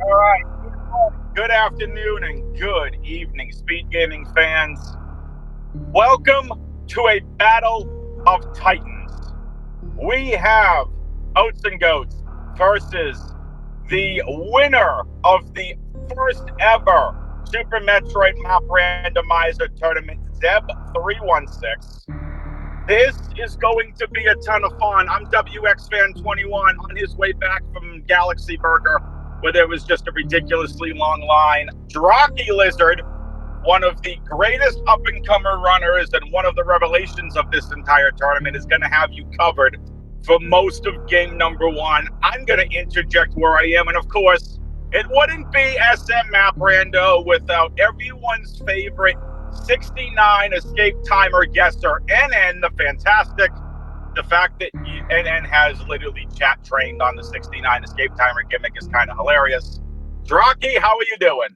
All right. Good afternoon and good evening, Speed Gaming fans. Welcome to a battle of titans. We have Oatsngoats versus the winner of the first ever Super Metroid Map Randomizer Tournament, Zeb316. This is going to be a ton of fun. I'm WXFan21 on his way back from Galaxy Burger, where there was just a ridiculously long line. Drocky Lizard, one of the greatest up-and-comer runners and one of the revelations of this entire tournament, is going to have you covered for most of game number one. I'm going to interject where I am, and of course, it wouldn't be SM Map Rando without everyone's favorite 69 escape timer guesser, NN the Fantastic. The fact that NN has literally chat trained on the 69 escape timer gimmick is kind of hilarious. Drocky, how are you doing?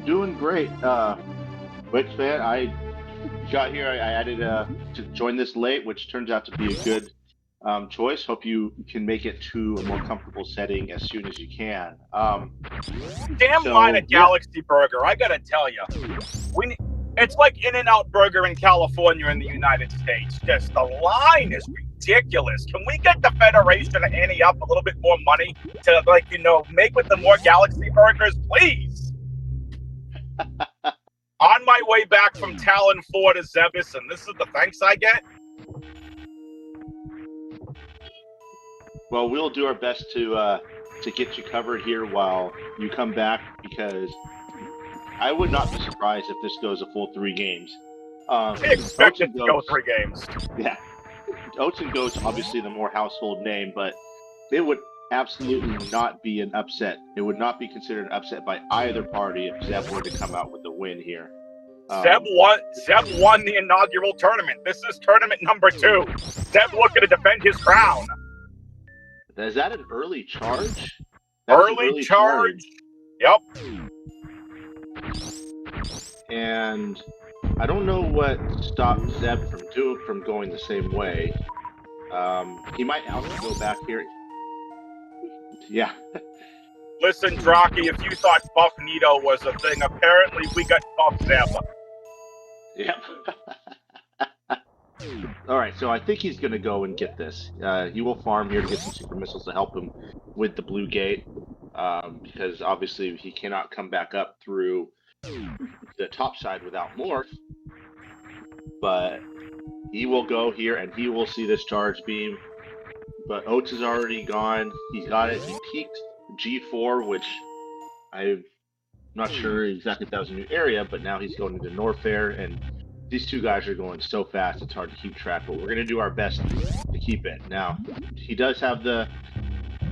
Doing great. Wix fan, I got here. I added to join this late, which turns out to be a good choice. Hope you can make it to a more comfortable setting as soon as you can. Damn line at Galaxy Burger, I gotta tell you, it's like In-N-Out Burger in California in the United States. Just the line is ridiculous. Can we get the Federation to ante up a little bit more money to, make with the more Galaxy Burgers, please? On my way back from Talon 4 to Zebus, and this is the thanks I get? Well, we'll do our best to get you covered here while you come back, because I would not be surprised if this goes a full 3 games. Expect it to go 3 games. Yeah. Oatsngoats, obviously the more household name, but it would absolutely not be an upset. It would not be considered an upset by either party if Zeb were to come out with a win here. Zeb won the inaugural tournament. This is tournament number 2. Zeb looking to defend his crown. Is that an early charge? Early charge? Yep. And I don't know what stopped Zeb from going the same way. He might have to go back here. Yeah. Listen, Drocky, if you thought Buff Nito was a thing, apparently we got Buff Zeb. Yep. All right, so I think he's going to go and get this. He will farm here to get some super missiles to help him with the blue gate, because obviously he cannot come back up through the top side without morph. But he will go here and he will see this charge beam. But Oats is already gone. He's got it. He peaked G4, which I'm not sure exactly if that was a new area, but now he's going into Norfair, and these two guys are going so fast it's hard to keep track, but we're going to do our best to keep it. Now, he does have the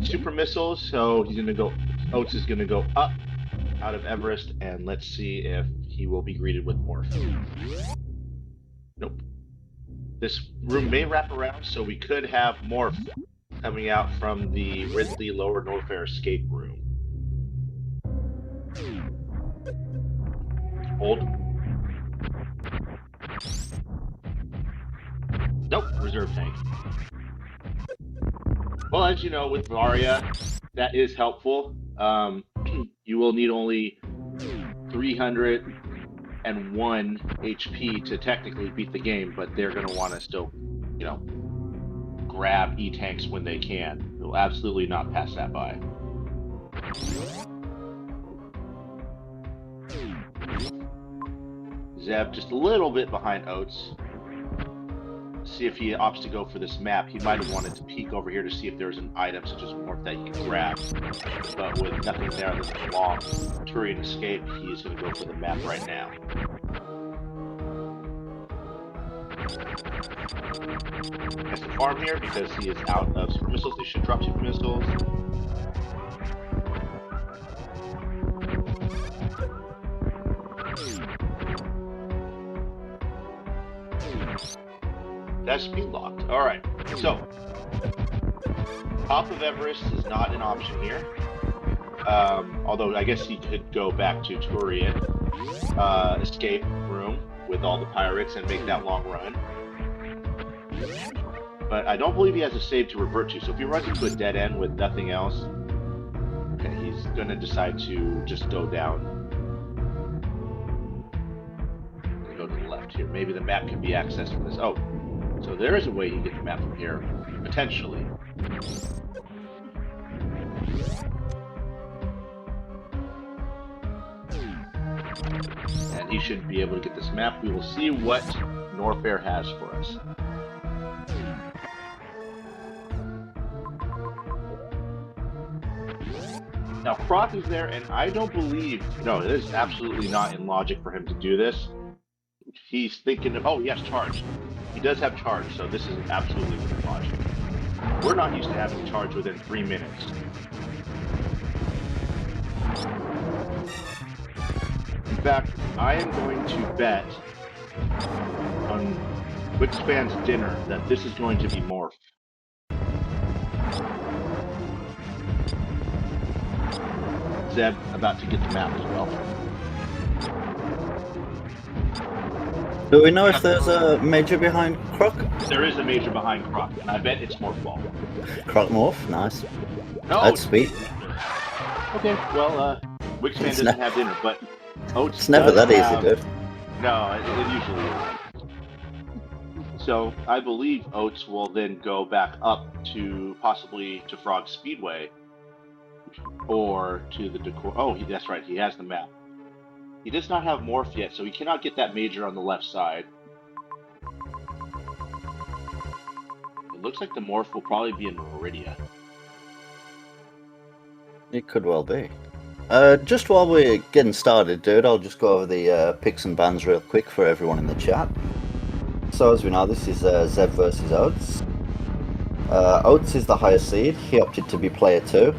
super missiles, so he's going to go, Oats is going to go up out of Everest, and let's see if he will be greeted with morph. Nope. This room may wrap around, so we could have morph coming out from the Ridley Lower Norfair escape room. Hold. Nope, reserve tank. Well, as you know, with Varia, that is helpful. You will need only 301 HP to technically beat the game, but they're going to want to still, grab E-tanks when they can. They'll absolutely not pass that by. Zeb just a little bit behind Oats. See if he opts to go for this map. He might have wanted to peek over here to see if there's an item such as morph that he can grab. But with nothing there than a long Turian escape, he is going to go for the map right now. Has to farm here because he is out of super missiles. They should drop super missiles. That's speed locked. All right. So, top of Everest is not an option here. Although I guess he could go back to Turian escape room with all the pirates and make that long run. But I don't believe he has a save to revert to. So if he runs into a dead end with nothing else, okay, he's going to decide to just go down. Go to the left here. Maybe the map can be accessed from this. Oh, so there is a way you get the map from here, potentially. And he should be able to get this map. We will see what Norfair has for us. Now, Croc is there, and I don't believe... No, it is absolutely not in logic for him to do this. He's thinking of... Oh, he has charge. He does have charge, so this is absolutely within logic. We're not used to having charge within 3 minutes. In fact, I am going to bet on Wickspan's dinner that this is going to be Morph. Zeb about to get the map as well. Do we know if there's a major behind Croc? There is a major behind Croc, and I bet it's Morph Ball. Croc Morph, nice. No, That's sweet. Okay, well, Wickspan doesn't have dinner, but Oats It's never that have... easy, dude. No, it usually isn't. So I believe Oats will then go back up to possibly to Frog Speedway or to the decor. Oh, that's right, he has the map. He does not have Morph yet, so he cannot get that major on the left side. It looks like the Morph will probably be in Meridia. It could well be. Just while we're getting started, dude, I'll just go over the picks and bans real quick for everyone in the chat. So as we know, this is Zeb versus Oats. Oats is the highest seed. He opted to be player 2.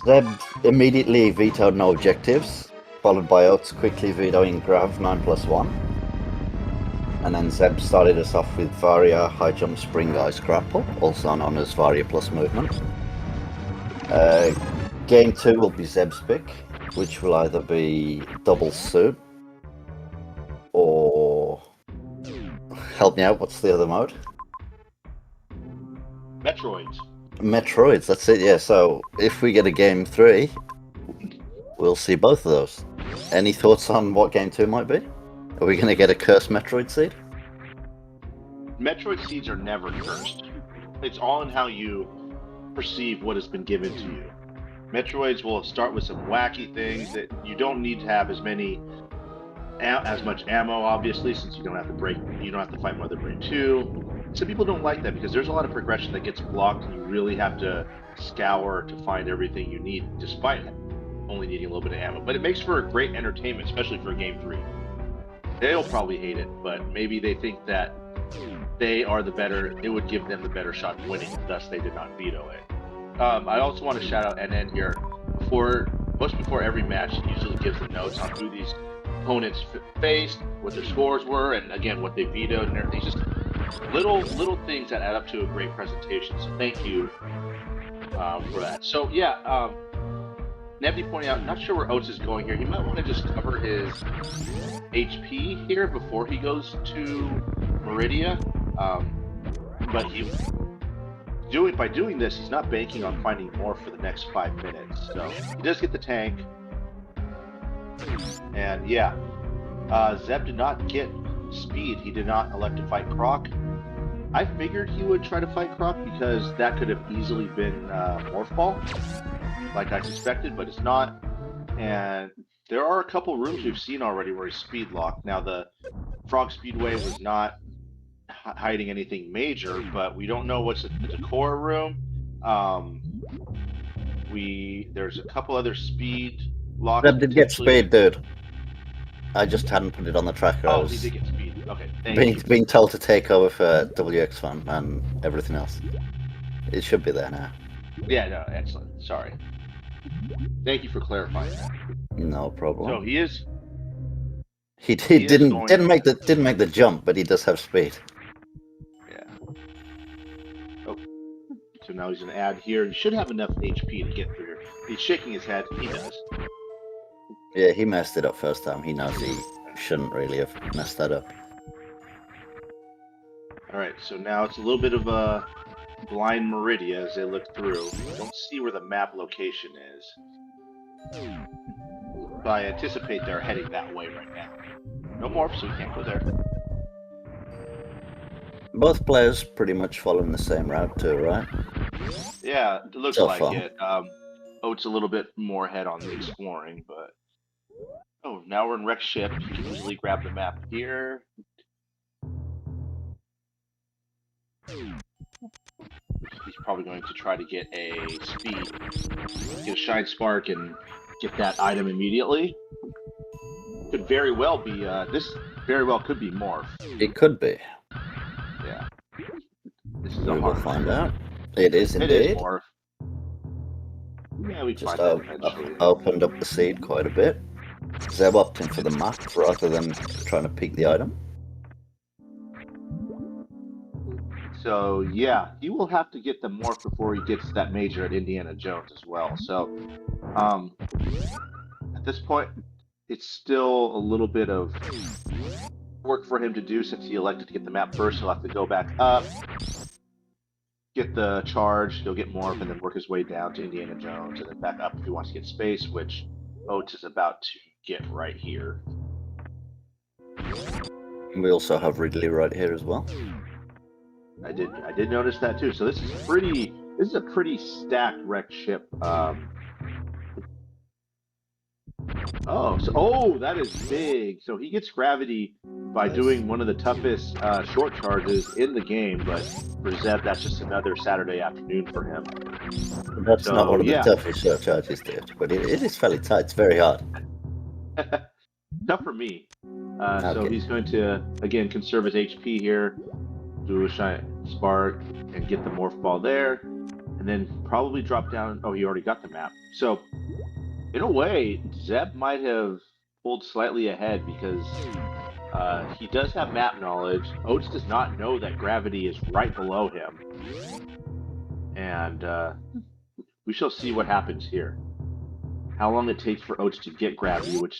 Zeb immediately vetoed no objectives, followed by Oats quickly vetoing Grav 9+1. And then Zeb started us off with Varia, High Jump, Spring, Ice Grapple, also known as Varia plus Movement. Game 2 will be Zeb's pick, which will either be Double Suit, or... Help me out, what's the other mode? Metroids. Metroids, that's it, yeah. So if we get a game 3, we'll see both of those. Any thoughts on what game 2 might be? Are we going to get a cursed Metroid seed? Metroid seeds are never cursed. It's all in how you perceive what has been given to you. Metroids will start with some wacky things that you don't need to have as much ammo, obviously, since you don't have to fight Mother Brain 2. Some people don't like that because there's a lot of progression that gets blocked and you really have to scour to find everything you need, despite only needing a little bit of ammo. But it makes for a great entertainment, especially for Game 3. They'll probably hate it, but maybe they think that they are the better, it would give them the better shot of winning, thus they did not veto it. I also want to shout out NN here. Before every match, he usually gives the notes on who these opponents faced, what their scores were, and again, what they vetoed and everything. Just little things that add up to a great presentation. So thank you for that. So yeah, Nebby pointing out, not sure where Oats is going here. He might want to just cover his HP here before he goes to Meridia. But by doing this, he's not banking on finding more for the next 5 minutes. So he does get the tank. And yeah, Zeb did not get speed. He did not elect to fight Croc. I figured he would try to fight Croc because that could have easily been Morph Ball, like I suspected, but it's not. And there are a couple rooms we've seen already where he's speed locked. Now the Frog Speedway was not hiding anything major, but we don't know what's in the decor room. There's a couple other speed locks. Zeb did get speed, dude. I just hadn't put it on the tracker. Oh, he did get speed. Okay, being told to take over for WX Fun and everything else. It should be there now. Yeah, no, excellent. Sorry. Thank you for clarifying that. No problem. So he is. He didn't make the jump, but he does have speed. Yeah. Oh. So now he's gonna add here. He should have enough HP to get through here. He's shaking his head. He does. Yeah, he messed it up first time. He knows he shouldn't really have messed that up. Alright, so now it's a little bit of a blind Meridia as they look through. I don't see where the map location is. But I anticipate they're heading that way right now. No more, so we can't go there. Both players pretty much following the same route too, right? Yeah, it looks So like far. it. Oat's a little bit more ahead on the exploring, but... Oh, now we're in Wreck Ship. You can easily grab the map here. He's probably going to try to get a speed, get a Shine Spark, and get that item immediately. Could very well be, this very well could be Morph. It could be. Yeah. This is We a will hard find out. It is It indeed. is Morph. Yeah, we Just find that eventually. opened up the seed quite a bit. Zeb opting for the map rather than trying to pick the item. So yeah, he will have to get the morph before he gets that major at Indiana Jones as well. So at this point, it's still a little bit of work for him to do since he elected to get the map first. He'll have to go back up, get the charge, he'll get morph, and then work his way down to Indiana Jones, and then back up if he wants to get space, which Oates is about to get right here. We also have Ridley right here as well. I did notice that too. So this is a pretty stacked wrecked ship. Oh, that is big. So he gets gravity by doing one of the toughest short charges in the game, but for Zeb, that's just another Saturday afternoon for him. That's So, not one of the yeah. toughest short charges, dude, but it is fairly tight. It's very hard. Tough for me. So Okay. he's going to, again, conserve his HP here, do a Shine Spark, and get the Morph Ball there, and then probably drop down. Oh, he already got the map. So, in a way, Zeb might have pulled slightly ahead because he does have map knowledge. Oates does not know that gravity is right below him. And we shall see what happens here. How long it takes for Oates to get gravity, which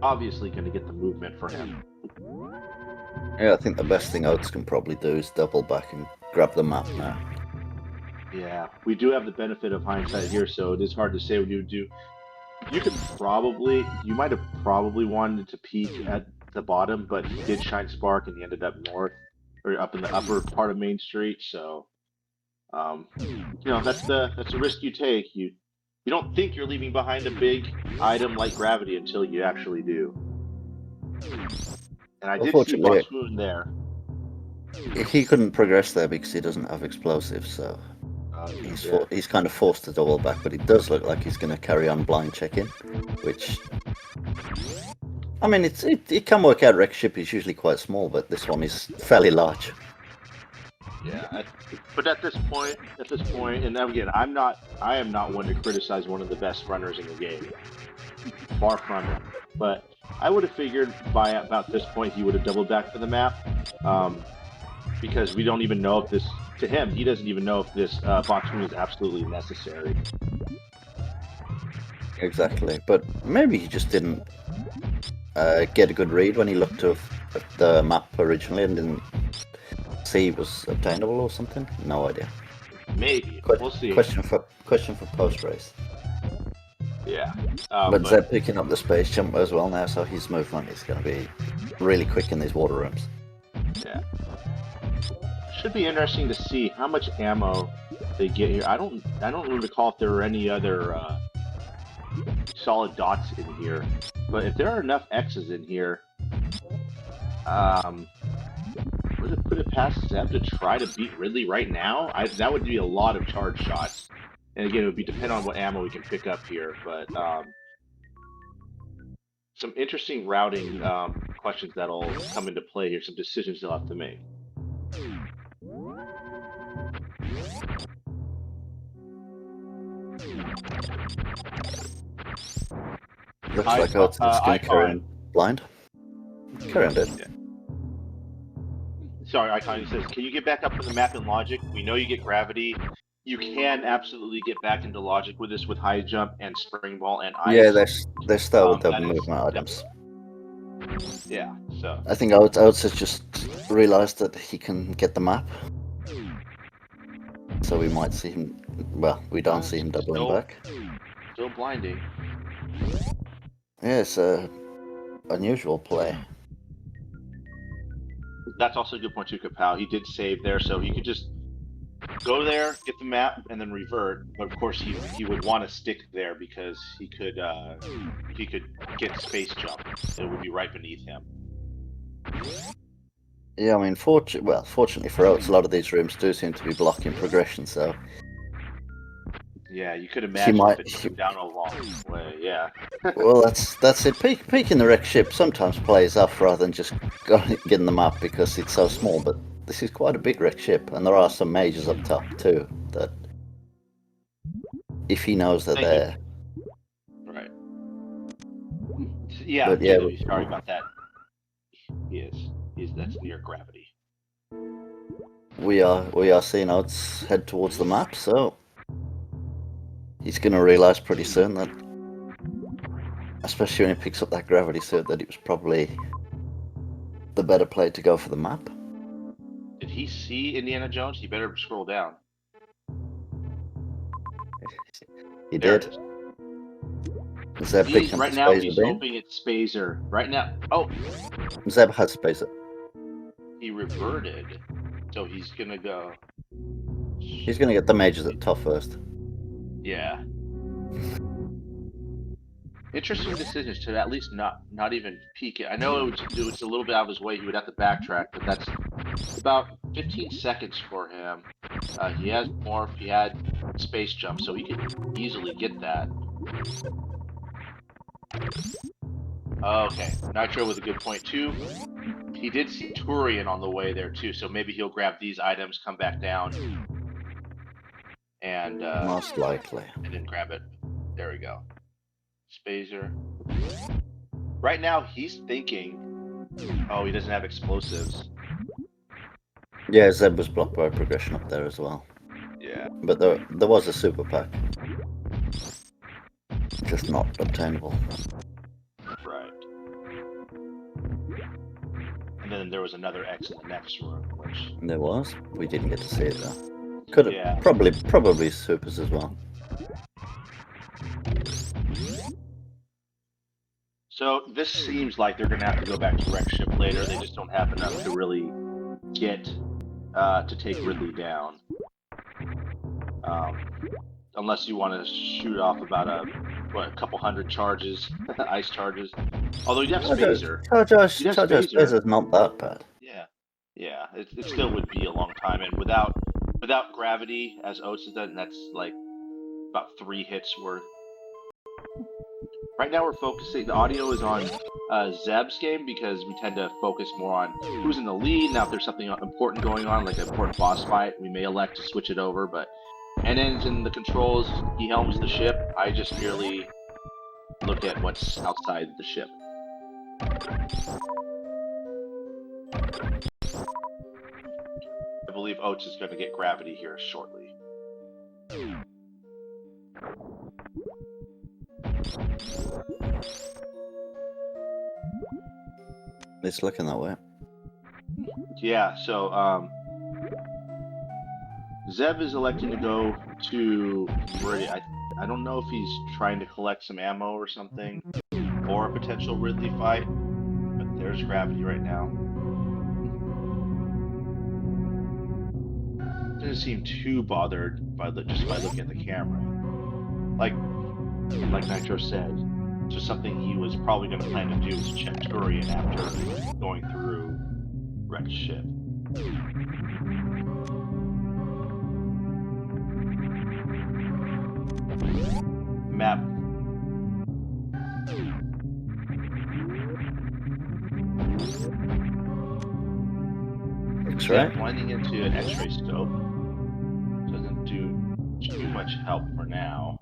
obviously going to get the movement for him. Yeah, I think the best thing Oates can probably do is double back and grab the map now. Yeah, we do have the benefit of hindsight here, so it is hard to say what you would do. You might have probably wanted to peek at the bottom, but he did Shine Spark and he ended up north, or up in the upper part of Main Street, so, that's the risk you take. You don't think you're leaving behind a big item like gravity until you actually do. And I did see Boss Moon there. He couldn't progress there because he doesn't have explosives, so he's kind of forced to double back, but it does look like he's going to carry on blind checking, which, I mean, it can work out. Wreck Ship is usually quite small, but this one is fairly large. Yeah, but at this point, and again, I am not one to criticize one of the best runners in the game. Far from it. But I would have figured by about this point he would have doubled back to the map, because we don't even know if this, to him, he doesn't even know if this box moon is absolutely necessary. Exactly, but maybe he just didn't get a good read when he looked at the map originally and didn't see it was obtainable or something. No idea. Maybe. We'll see. Question for post race. Yeah. But Zeb picking up the space jump as well now, so his movement is going to be really quick in these water rooms. Yeah. Should be interesting to see how much ammo they get here. I don't recall if there were any other solid dots in here, but if there are enough X's in here, would it pass Zeb to try to beat Ridley right now? That would be a lot of charge shots. And again, it would be dependent on what ammo we can pick up here, but some interesting routing questions that'll come into play here, some decisions they'll have to make. Looks like Oates is going to carry on blind. Carry on, dude. Yeah. Sorry, Icon, he says, can you get back up to the map in Logic? We know you get gravity. You can absolutely get back into Logic with this with high jump and spring ball and ice. Yeah, they're still with the movement items. Yeah, so. I think Oates has just realised that he can get the map. So we might see him. Well, we don't see him doubling back. Still blinding. Yeah, it's a unusual play. That's also a good point too, Kapow. He did save there, so he could just go there, get the map, and then revert. But of course, he would want to stick there because he could get space jump. It would be right beneath him. Yeah, I mean, fortunately for Oats, a lot of these rooms do seem to be blocking progression, so... Yeah, you could imagine if it took down a long way, yeah. Well, that's it. Peeking the wrecked ship sometimes plays off rather than just getting the map because it's so small, but this is quite a big wrecked ship, and there are some majors up top too, that if he knows they're there... Right. Yeah, but yeah, sorry about that. That's near gravity. We are seeing Oats head towards the map, so he's going to realise pretty soon that, especially when he picks up that gravity suit, that it was probably the better play to go for the map. Did he see Indiana Jones? He better scroll down. He did. Zeb right now he's hoping it's Spazer. Right now, Zeb has Spazer. He reverted, so he's gonna go. He's gonna get the majors at top first. Yeah. Interesting decisions to at least not even peek it. I know it was a little bit out of his way. He would have to backtrack, but that's about 15 seconds for him. He has morph. He had space jump, so he could easily get that. Okay, Nitro with a good point too. He did see Turian on the way there too, so maybe he'll grab these items, come back down, and most likely. And then grab it. There we go. Spazer. Right now he's thinking, oh, he doesn't have explosives. Yeah, Zeb was blocked by progression up there as well. Yeah. But there was a super pack. Just not obtainable. Right. And then there was another X in the next room, which... There was? We didn't get to see it though. Could have, probably supers as well. So this seems like they're going to have to go back to wreck ship later. They just don't have enough to really get to take Ridley down. Unless you want to shoot off about a couple hundred charges, ice charges. Although you'd have Spazer. Spazer's not that bad. Yeah. It still would be a long time, and without gravity, as Oates has done, that's like about 3 hits worth. Right now we're focusing. The audio is on Zeb's game because we tend to focus more on who's in the lead. Now, if there's something important going on, like an important boss fight, we may elect to switch it over. But NN's in the controls. He helms the ship. I just merely look at what's outside the ship. I believe Oates is going to get gravity here shortly. It's looking that way. Yeah, so Zeb is electing to go to Ridley. I don't know if he's trying to collect some ammo or something, or a potential Ridley fight, but there's gravity right now. Doesn't seem too bothered by just by looking at the camera. Like Nitro said, just something he was probably going to plan to do was check Turian after going through wrecked ship. Map. X-ray? Blending into an X-ray scope doesn't do too much help for now.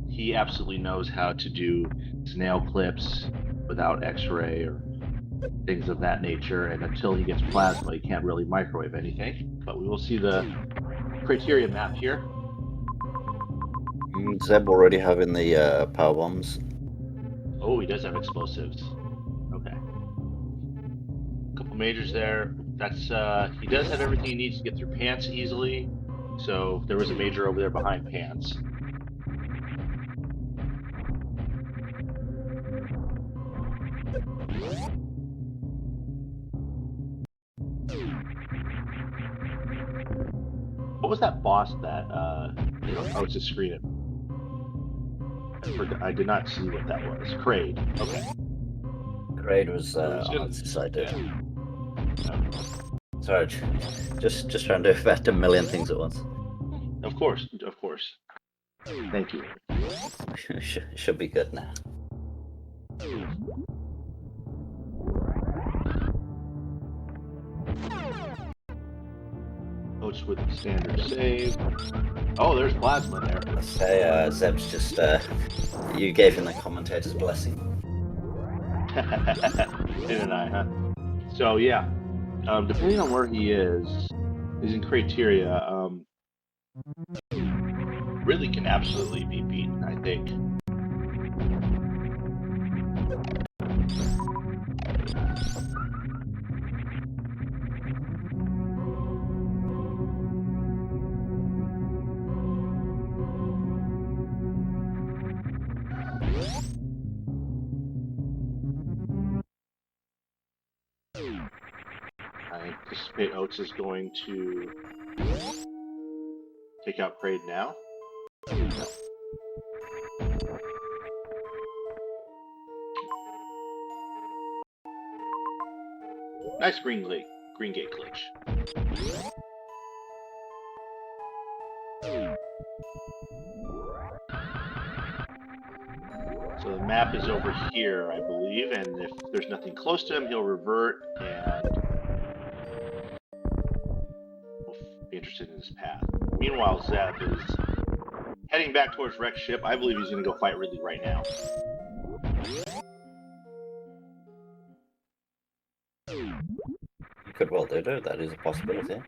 He absolutely knows how to do snail clips without X-ray or things of that nature, and until he gets plasma, he can't really microwave anything. But we will see the criteria map here. Zeb already having the power bombs. Oh, he does have explosives. Okay. Couple majors there. That's he does have everything he needs to get through pants easily. So there was a major over there behind Pants. What was that boss that Oats is screening? I did not see what that was. Kraid. Okay. Kraid was on Oats' side, dude. Yeah. Sorry, just trying to do about a million things at once. Of course. Thank you. Should be good now. Oats with the standard save. Oh, there's Plasma there. I say, Zeb's just, you gave him the commentator's blessing. Didn't I, huh? So, yeah. Depending on where he is, he's in Criteria, really can absolutely be beaten, I think. I anticipate Oats is going to take out Kraid now. Nice green gate glitch. So the map is over here, I believe, and if there's nothing close to him, he'll revert and we'll be interested in his path. Meanwhile, Zeb is heading back towards Rex ship. I believe he's going to go fight Ridley right now. You could well do it. That is a possibility.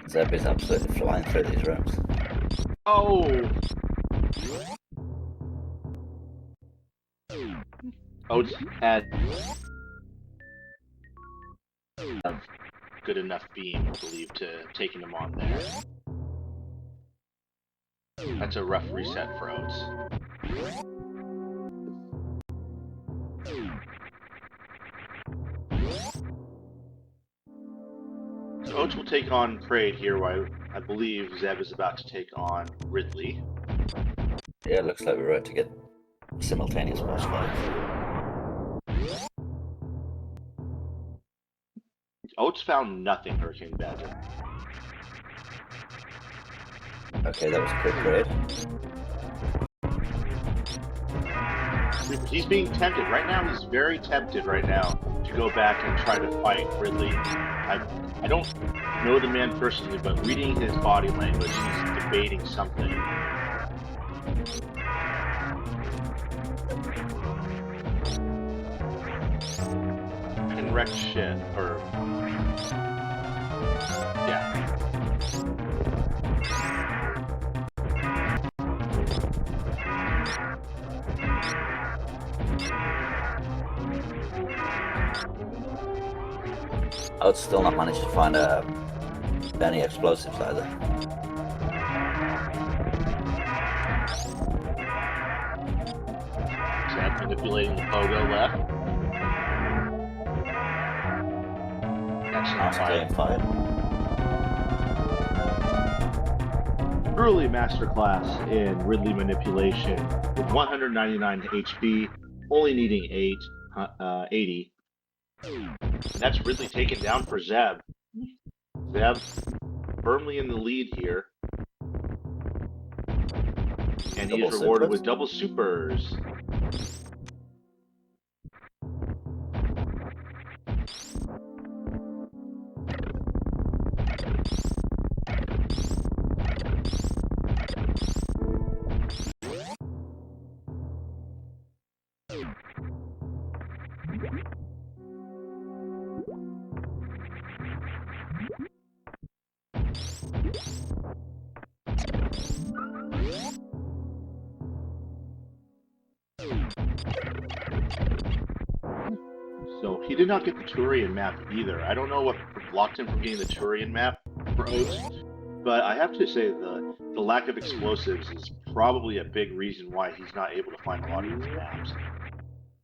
Zeb is absolutely flying through these rooms. Oh! Oats had a good enough beam, I believe, to taking him on there. That's a rough reset for Oats. So Oats will take on Kraid here, while I believe Zeb is about to take on Ridley. Yeah, it looks like we're about to get simultaneous boss fights. Oats found nothing, Hurricane Badger. Okay, that was a quick raid. He's being tempted. Right now, he's very tempted right now to go back and try to fight Ridley. I don't know the man personally, but reading his body language, he's debating something. And wreck shit, or... yeah. I would still not manage to find any explosives either. Zeb manipulating the pogo left. Excellent fight. Truly masterclass in Ridley manipulation with 199 HP, only needing 80. That's Ridley taken down for Zeb. Zeb firmly in the lead here. And he is rewarded with double supers. So he did not get the Turian map either. I don't know what blocked him from getting the Turian map for Oats, but I have to say the lack of explosives is probably a big reason why he's not able to find a lot of these maps.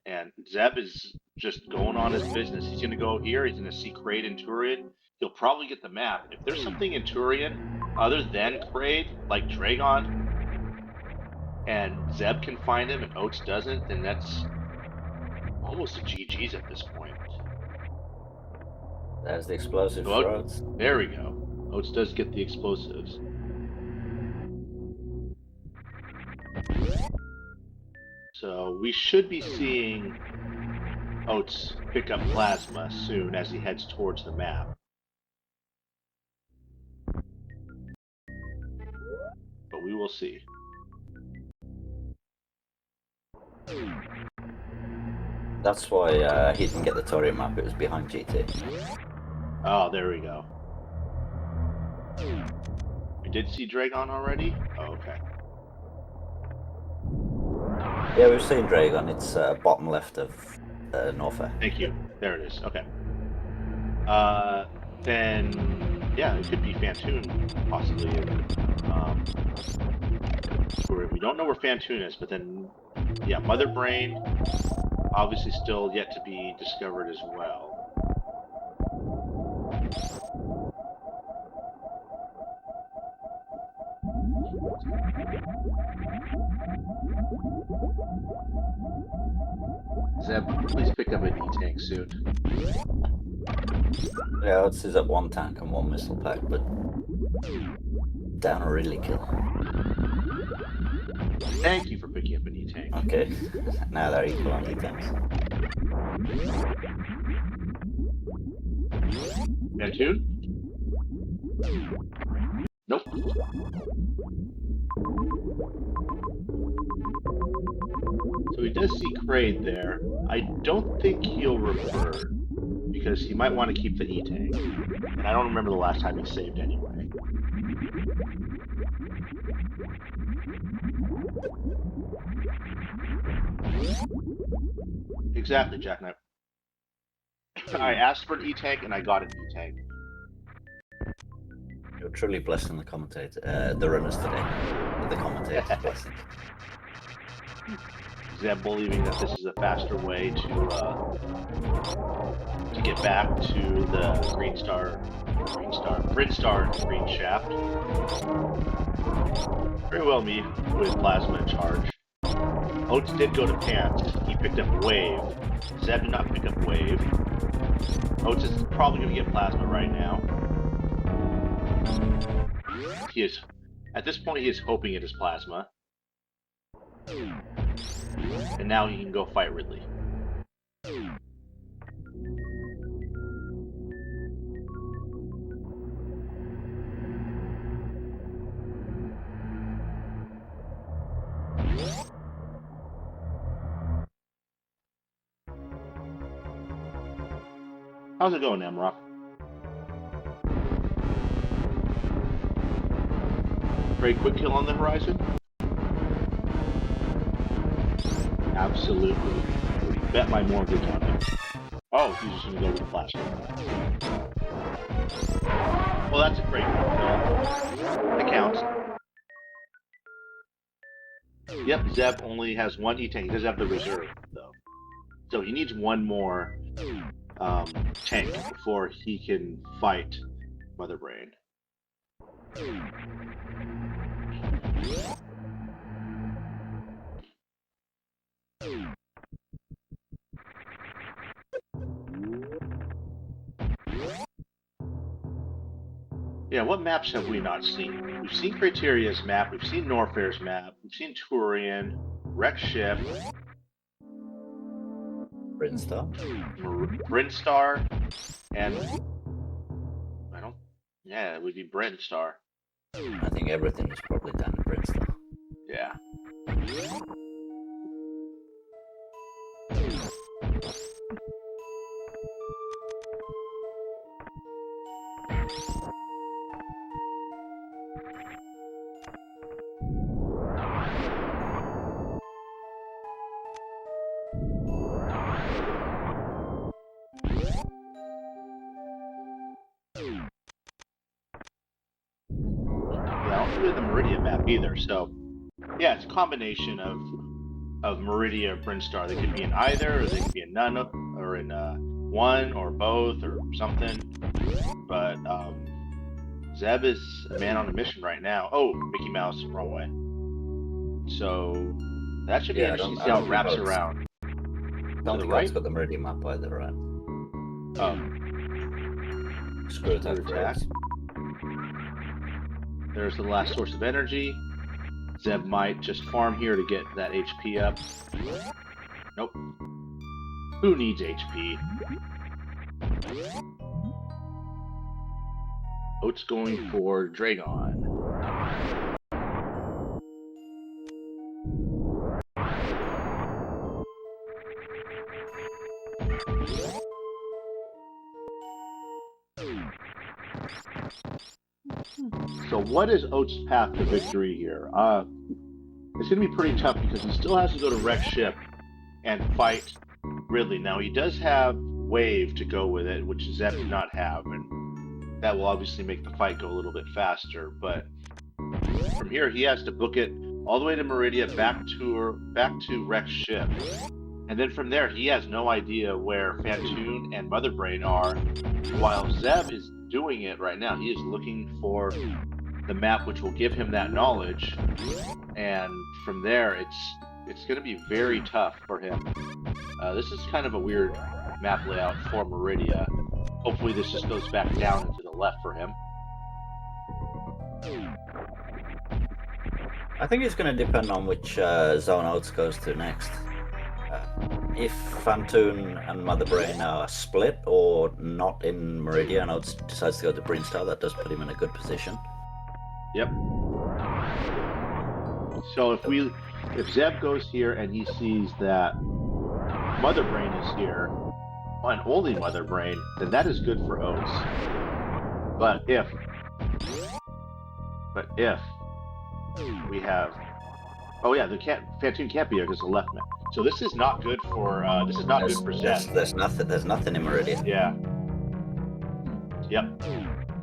And Zeb is just going on his business. He's going to go here. He's going to see Kraid and Turian. He'll probably get the map. If there's something in Turian other than Kraid, like Dragon, and Zeb can find him and Oats doesn't, then that's almost a GG's at this point. There's the explosive So throats. there we go. Oats does get the explosives. So we should be seeing Oats pick up plasma soon as he heads towards the map. But we will see. That's why he didn't get the Torian map, it was behind GT. Oh, there we go. We did see Dragon already? Oh, okay. Yeah, we've seen Dragon, it's bottom left of Norfair. Thank you. There it is. Okay. Then, yeah, it could be Fantoon, possibly. We don't know where Fantoon is, but then, yeah, Mother Brain, obviously still yet to be discovered as well. Zeb, please pick up an E-Tank soon. Yeah, Oats is at 1 tank and 1 missile pack, but down a really kill. Thank you for picking up an E-Tank. Okay, now they're equal on E-tanks. Fantoon? Nope. So he does see Kraid there. I don't think he'll revert, because he might want to keep the E-Tank. And I don't remember the last time he saved anyway. Exactly, Jackknife. I asked for an E-Tank and I got an E-Tank. You're truly blessed in the commentator, the runners today. With the commentator's blessing. Zeb believing that this is a faster way to get back to the Brinstar green shaft. Very well me with plasma in charge. Oats did go to Pants. He picked up Wave. Zeb did not pick up Wave. Oats is probably going to get plasma right now. He is, at this point, he is hoping it is plasma. And now he can go fight Ridley. How's it going, Namrock? Very quick kill on the horizon? Absolutely. I would bet my mortgage on it. Oh, he's just gonna go with the flashlight. Well, that's a great kill. That counts. Yep, Zeb only has 1 E-Tank. He doesn't have the reserve, though. So he needs 1 more tank before he can fight Mother Brain. Yeah, what maps have we not seen? We've seen Criteria's map, we've seen Norfair's map, we've seen Turian, Wreck Ship, Brinstar, and yeah, it would be Brinstar. I think everything is probably done in Brinstar. Yeah. either. So, yeah, it's a combination of Meridia or Brinstar. They could be in either, or they could be in none, or in one, or both, or something. But Zeb is a man on a mission right now. Oh, Mickey Mouse, wrong way. So that should be interesting to see how it wraps around. I don't think I've got the Meridian map either, right? Oh. Screw attack. There's the last source of energy. Zeb might just farm here to get that HP up. Nope. Who needs HP? Oats going for Dragon. So what is Oats' path to victory here? It's going to be pretty tough because he still has to go to Wreck Ship and fight Ridley. Now, he does have Wave to go with it, which Zeb did not have, and that will obviously make the fight go a little bit faster. But from here, he has to book it all the way to Meridia, back to Wreck Ship. And then from there, he has no idea where Phantoon and Mother Brain are, while Zeb is doing it right now. He is looking for the map which will give him that knowledge, and from there it's going to be very tough for him. This is kind of a weird map layout for Meridia. Hopefully this just goes back down and to the left for him. I think it's going to depend on which zone Oats goes to next. If Phantoon and Mother Brain are split or not in Meridia and Oats decides to go to Brinstar, that does put him in a good position. Yep. So if Zeb goes here and he sees that Mother Brain is here, and only Mother Brain, then that is good for Oats. But if we have, oh yeah, Phantoon can't be here because the left man. So this is not good for good for Zeb. There's nothing in Meridia. Yeah. Yep.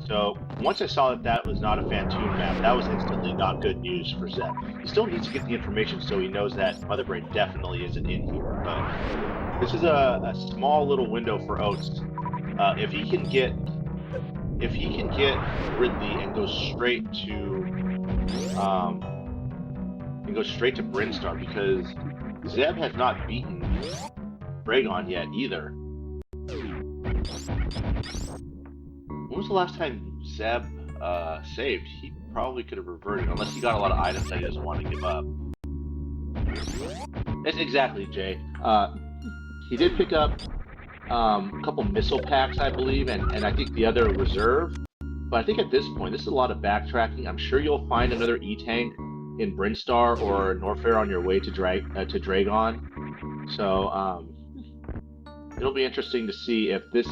So once I saw that was not a Phantoon map, that was instantly not good news for Zeb. He still needs to get the information so he knows that Mother Brain definitely isn't in here. But this is a small little window for Oats. If he can get Ridley and go straight to Brinstar, because Zeb has not beaten Dragon yet either. When was the last time Zeb saved? He probably could have reverted, unless he got a lot of items that he doesn't want to give up. That's exactly, Jay. He did pick up a couple missile packs, I believe, and I think the other reserve. But I think at this point, this is a lot of backtracking. I'm sure you'll find another E-Tank in Brinstar or Norfair on your way to Dragon. So it'll be interesting to see if this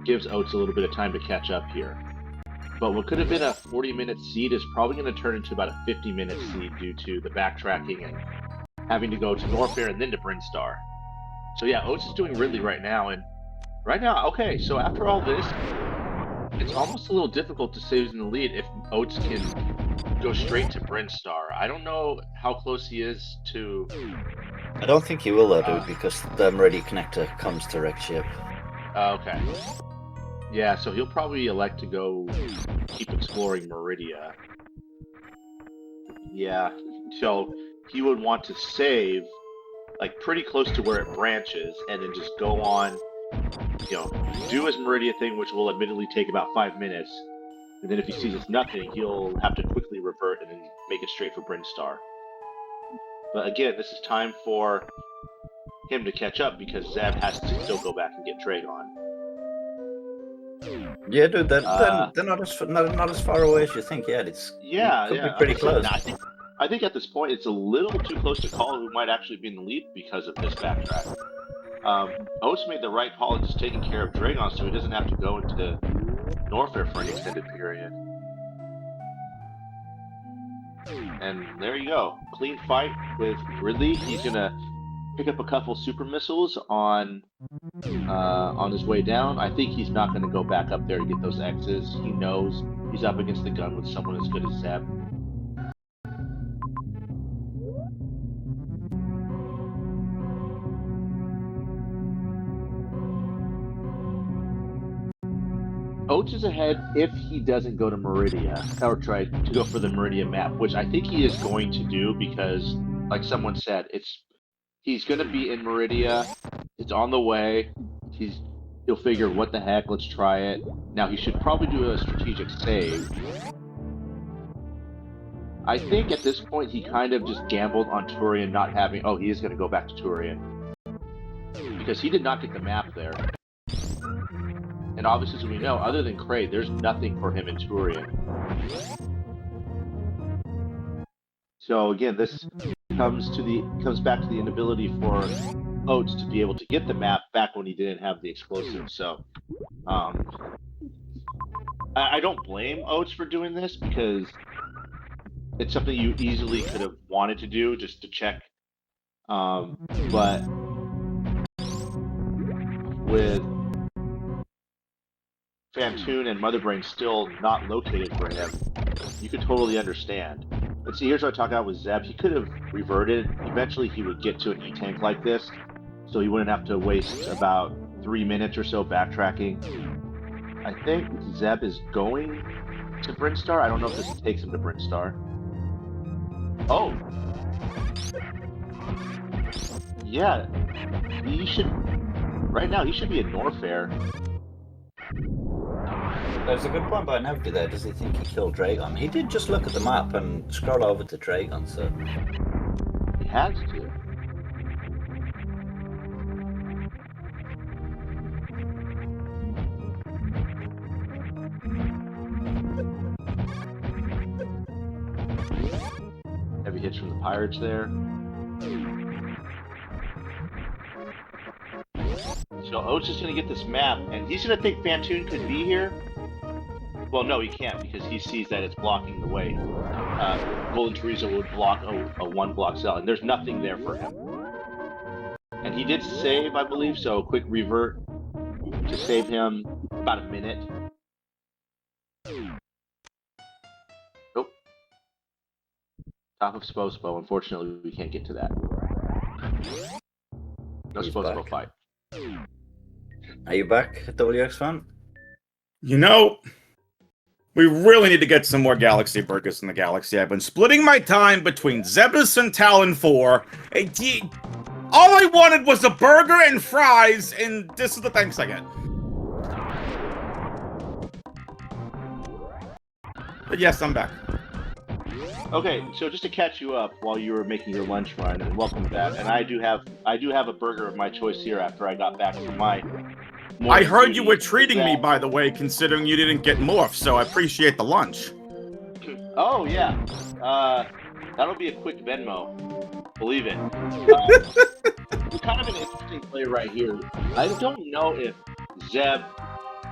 gives Oats a little bit of time to catch up here. But what could have been a 40-minute seed is probably going to turn into about a 50-minute seed due to the backtracking and having to go to Norfair and then to Brinstar. So yeah, Oats is doing Ridley right now, and right now, okay, so after all this, it's almost a little difficult to say who's in the lead if Oats can go straight to Brinstar. I don't know how close he is to... I don't think he will, though, dude, because the Meridia connector comes to Wreck Ship. Okay. Yeah, so he'll probably elect to go keep exploring Meridia. Yeah, so he would want to save, like, pretty close to where it branches, and then just go on, do his Meridia thing, which will admittedly take about 5 minutes. And then if he sees it's nothing, he'll have to quickly revert and then make it straight for Brinstar. But again, this is time for him to catch up because Zeb has to still go back and get Dragon. Yeah, dude, they're not as far away as you think yet. It could be pretty close. I think at this point it's a little too close to call who might actually be in the lead because of this backtrack. Oats made the right call in just taking care of Dragon so he doesn't have to go into Norfair for an extended period. And there you go. Clean fight with Ridley. He's gonna pick up a couple super missiles on his way down. I think he's not gonna go back up there to get those X's. He knows he's up against the gun with someone as good as Zeb. Oats is ahead if he doesn't go to Meridia, or try to go for the Meridia map, which I think he is going to do because, like someone said, he's going to be in Meridia. It's on the way. He'll figure, what the heck, let's try it. Now, he should probably do a strategic save. I think at this point, he kind of just gambled on Turian not having... Oh, he is going to go back to Turian. Because he did not get the map there. And obviously, as we know, other than Kraid, there's nothing for him in Turian. So again, this comes back to the inability for Oats to be able to get the map back when he didn't have the explosive. So I don't blame Oats for doing this because it's something you easily could have wanted to do just to check. But with Phantoon and Motherbrain still not located for him, you could totally understand. But see, here's what I talk about with Zeb. He could have reverted. Eventually, he would get to an E-tank like this, so he wouldn't have to waste about 3 minutes or so backtracking. I think Zeb is going to Brinstar. I don't know if this takes him to Brinstar. Oh! Yeah. He should... Right now, he should be at Norfair. There's a good point by Nevsky there. Does he think he killed Dragon? He did just look at the map and scroll over to Dragon, so... He has to. Heavy hits from the pirates there. So Oats is going to get this map, and he's going to think Phantoon could be here. Well, no, he can't, because he sees that it's blocking the way. Golden Teresa would block a one-block cell, and there's nothing there for him. And he did save, I believe, so a quick revert to save him about a minute. Nope. Top of Spospo. Unfortunately, we can't get to that. No Spospo fight. Are you back, WX fan? You know, we really need to get some more Galaxy burgers in the Galaxy. I've been splitting my time between Zebras and Talon 4. All I wanted was a burger and fries, and this is the thanks I get. But yes, I'm back. Okay, so just to catch you up while you were making your lunch run, and welcome back. And I do have a burger of my choice here after I got back from my... I heard you were treating me, by the way, considering you didn't get morph, so I appreciate the lunch. Oh, yeah. That'll be a quick Venmo. Believe it. Kind of an interesting play right here. I don't know if Zeb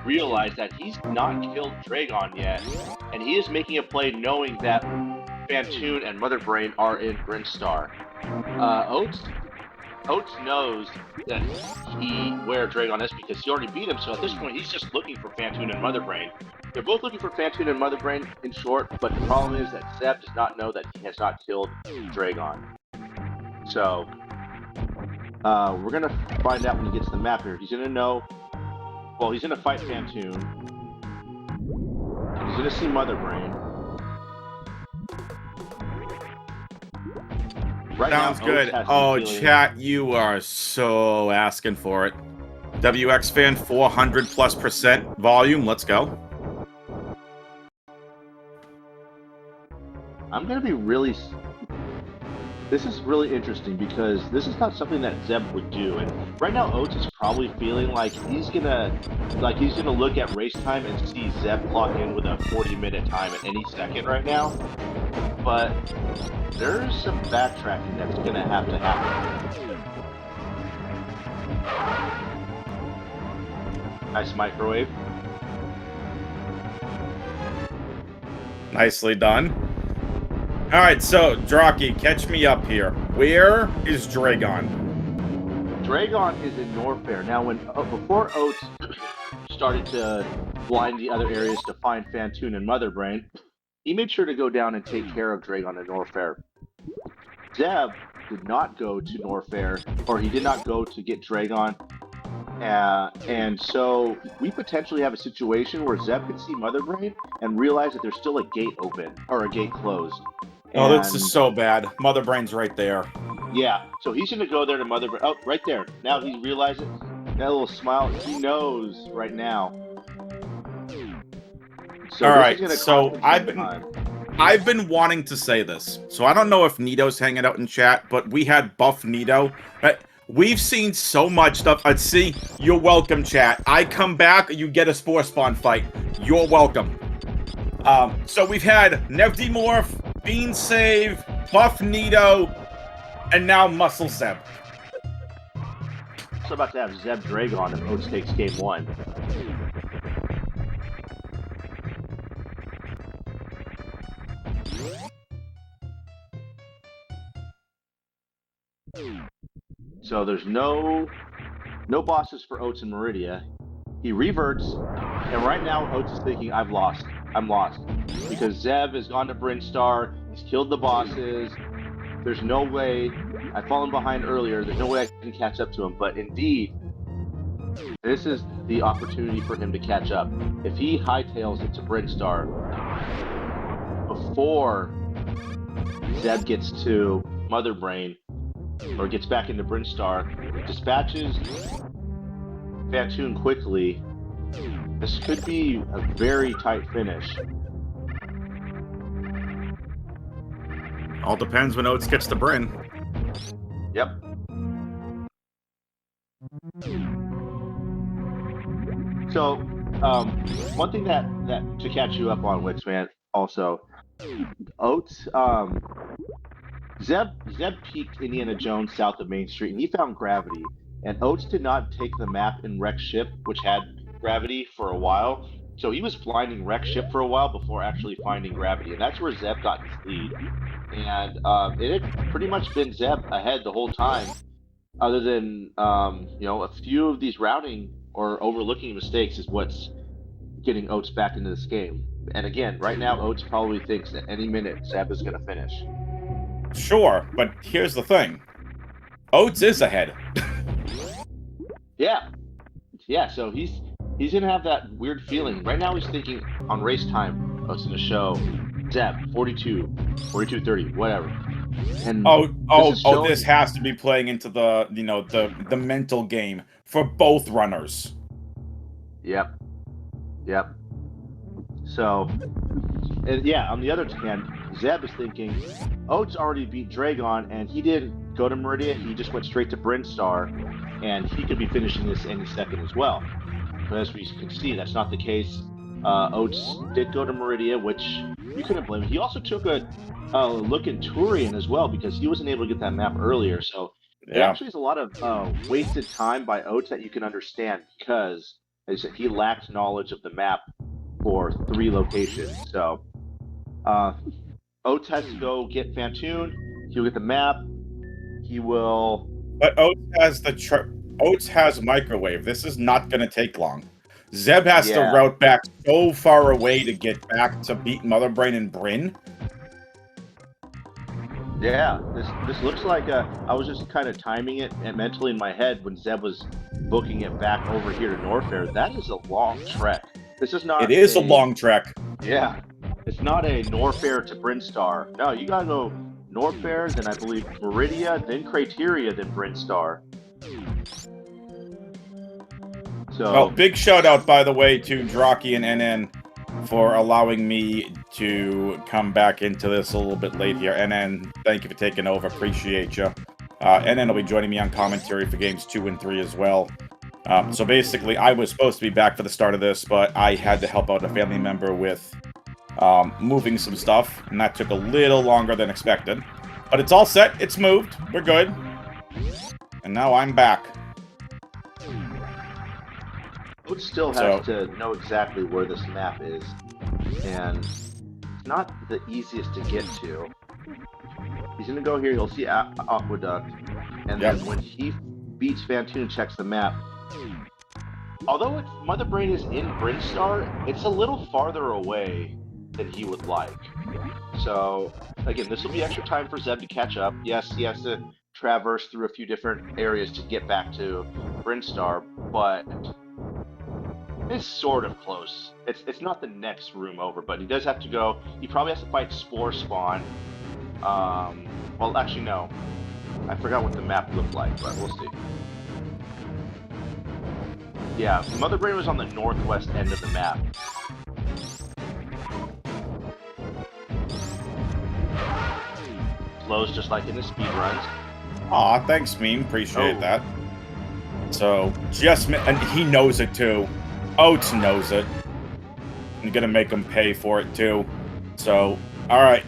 realized that he's not killed Dragon yet, and he is making a play knowing that Phantoon and Motherbrain are in Brinstar. Oats knows that where Dragon is because he already beat him, so at this point he's just looking for Phantoon and Motherbrain. They're both looking for Phantoon and Motherbrain, in short, but the problem is that Zeb does not know that he has not killed Dragon. So, we're going to find out when he gets the map here. He's going to know... Well, he's going to fight Phantoon. He's going to see Motherbrain. Right Sounds now, good. Oh, chat, you are so asking for it. WX fan 400+% volume. Let's go. I'm going to be really... This is really interesting because this is not something that Zeb would do, and right now Oats is probably feeling like he's gonna look at race time and see Zeb clock in with a 40-minute time at any second right now. But there's some backtracking that's gonna have to happen. Nice microwave. Nicely done. Alright, so, Draki, catch me up here. Where is Dragon? Dragon is in Norfair. Now, before Oats started to blind the other areas to find Phantoon and Motherbrain, he made sure to go down and take care of Dragon in Norfair. Zeb did not go to Norfair, or he did not go to get Dragon And so we potentially have a situation where Zeb can see Mother Brain and realize that there's still a gate open or a gate closed. Oh, this is so bad. Mother Brain's right there. Yeah, so he's gonna go there to Mother Brain. Oh, right there. Now he realizes that little smile. He knows right now. So all right, so I've been wanting to say this. So I don't know if Nito's hanging out in chat, but we had Buff Nito. We've seen so much stuff. Let's see. You're welcome, chat. I come back, you get a Spore Spawn fight. You're welcome. So we've had Nevdimorph, Bean Save, Buff Nito, and now Muscle Zeb. So about to have Zeb316 if Oats takes game 1. So there's no bosses for Oats and Meridia. He reverts, and right now Oats is thinking, I'm lost. Because Zeb has gone to Brinstar, he's killed the bosses, there's no way, I've fallen behind earlier, there's no way I can catch up to him, but indeed, this is the opportunity for him to catch up. If he hightails it to Brinstar before Zeb gets to Mother Brain, or gets back into Brinstar, dispatches Fantoon quickly, this could be a very tight finish. All depends when Oats gets to Bryn. Yep. So, one thing that to catch you up on, Wixman, also, Oats, Zeb peeked Indiana Jones south of Main Street, and he found gravity. And Oats did not take the map in Wreck's ship, which had gravity, for a while. So he was blinding Wreck's ship for a while before actually finding gravity, and that's where Zeb got his lead. And it had pretty much been Zeb ahead the whole time, other than a few of these routing or overlooking mistakes is what's getting Oats back into this game. And again, right now, Oats probably thinks that any minute Zeb is going to finish. Sure, but here's the thing. Oats is ahead. Yeah, so he's gonna have that weird feeling. Right now he's thinking on race time, Oats gonna show Zeb 42, 30, whatever. And this has to be playing into the the mental game for both runners. Yep. So, and yeah, on the other hand, Zeb is thinking, Oats already beat Dragon, and he didn't go to Meridia, he just went straight to Brinstar, and he could be finishing this any second as well. But as we can see, that's not the case. Oats did go to Meridia, which you couldn't blame him. He also took a look in Turian as well, because he wasn't able to get that map earlier, so there actually is a lot of wasted time by Oats that you can understand, because, as I said, he lacked knowledge of the map for 3 locations. So Oats has to go get Fantoon, he'll get the map, he will... But Oats has microwave. This is not going to take long. Zeb has to route back so far away to get back to beat Mother Brain and Bryn. Yeah, this looks like I was just kind of timing it and mentally in my head when Zeb was booking it back over here to Norfair. That is a long trek. This is not. It is a long trek. Yeah, it's not a Norfair to Brinstar. No, you gotta go Norfair, then I believe Meridia, then Crateria, then Brinstar. So, big shout out, by the way, to Draki and NN for allowing me to come back into this a little bit late here. NN, thank you for taking over. Appreciate you. NN will be joining me on commentary for games 2 and 3 as well. So basically, I was supposed to be back for the start of this, but I had to help out a family member with moving some stuff, and that took a little longer than expected. But it's all set. It's moved. We're good. And now I'm back. Oats still has to know exactly where this map is, and it's not the easiest to get to. He's gonna go here, you'll see Aqueduct, and then when he beats Fantoon and checks the map, although Mother Brain is in Brinstar, it's a little farther away than he would like. So, again, this will be extra time for Zeb to catch up. Yes, he has to traverse through a few different areas to get back to Brinstar, but it's sort of close. It's not the next room over, but he does have to go. He probably has to fight Spore Spawn. Well, actually, no. I forgot what the map looked like, but we'll see. Yeah, Mother Brain was on the northwest end of the map. Flows just like in the speed runs. Aw, thanks, Meme. Appreciate that. So, and he knows it too. Oats knows it. I'm gonna make him pay for it too. So, alright.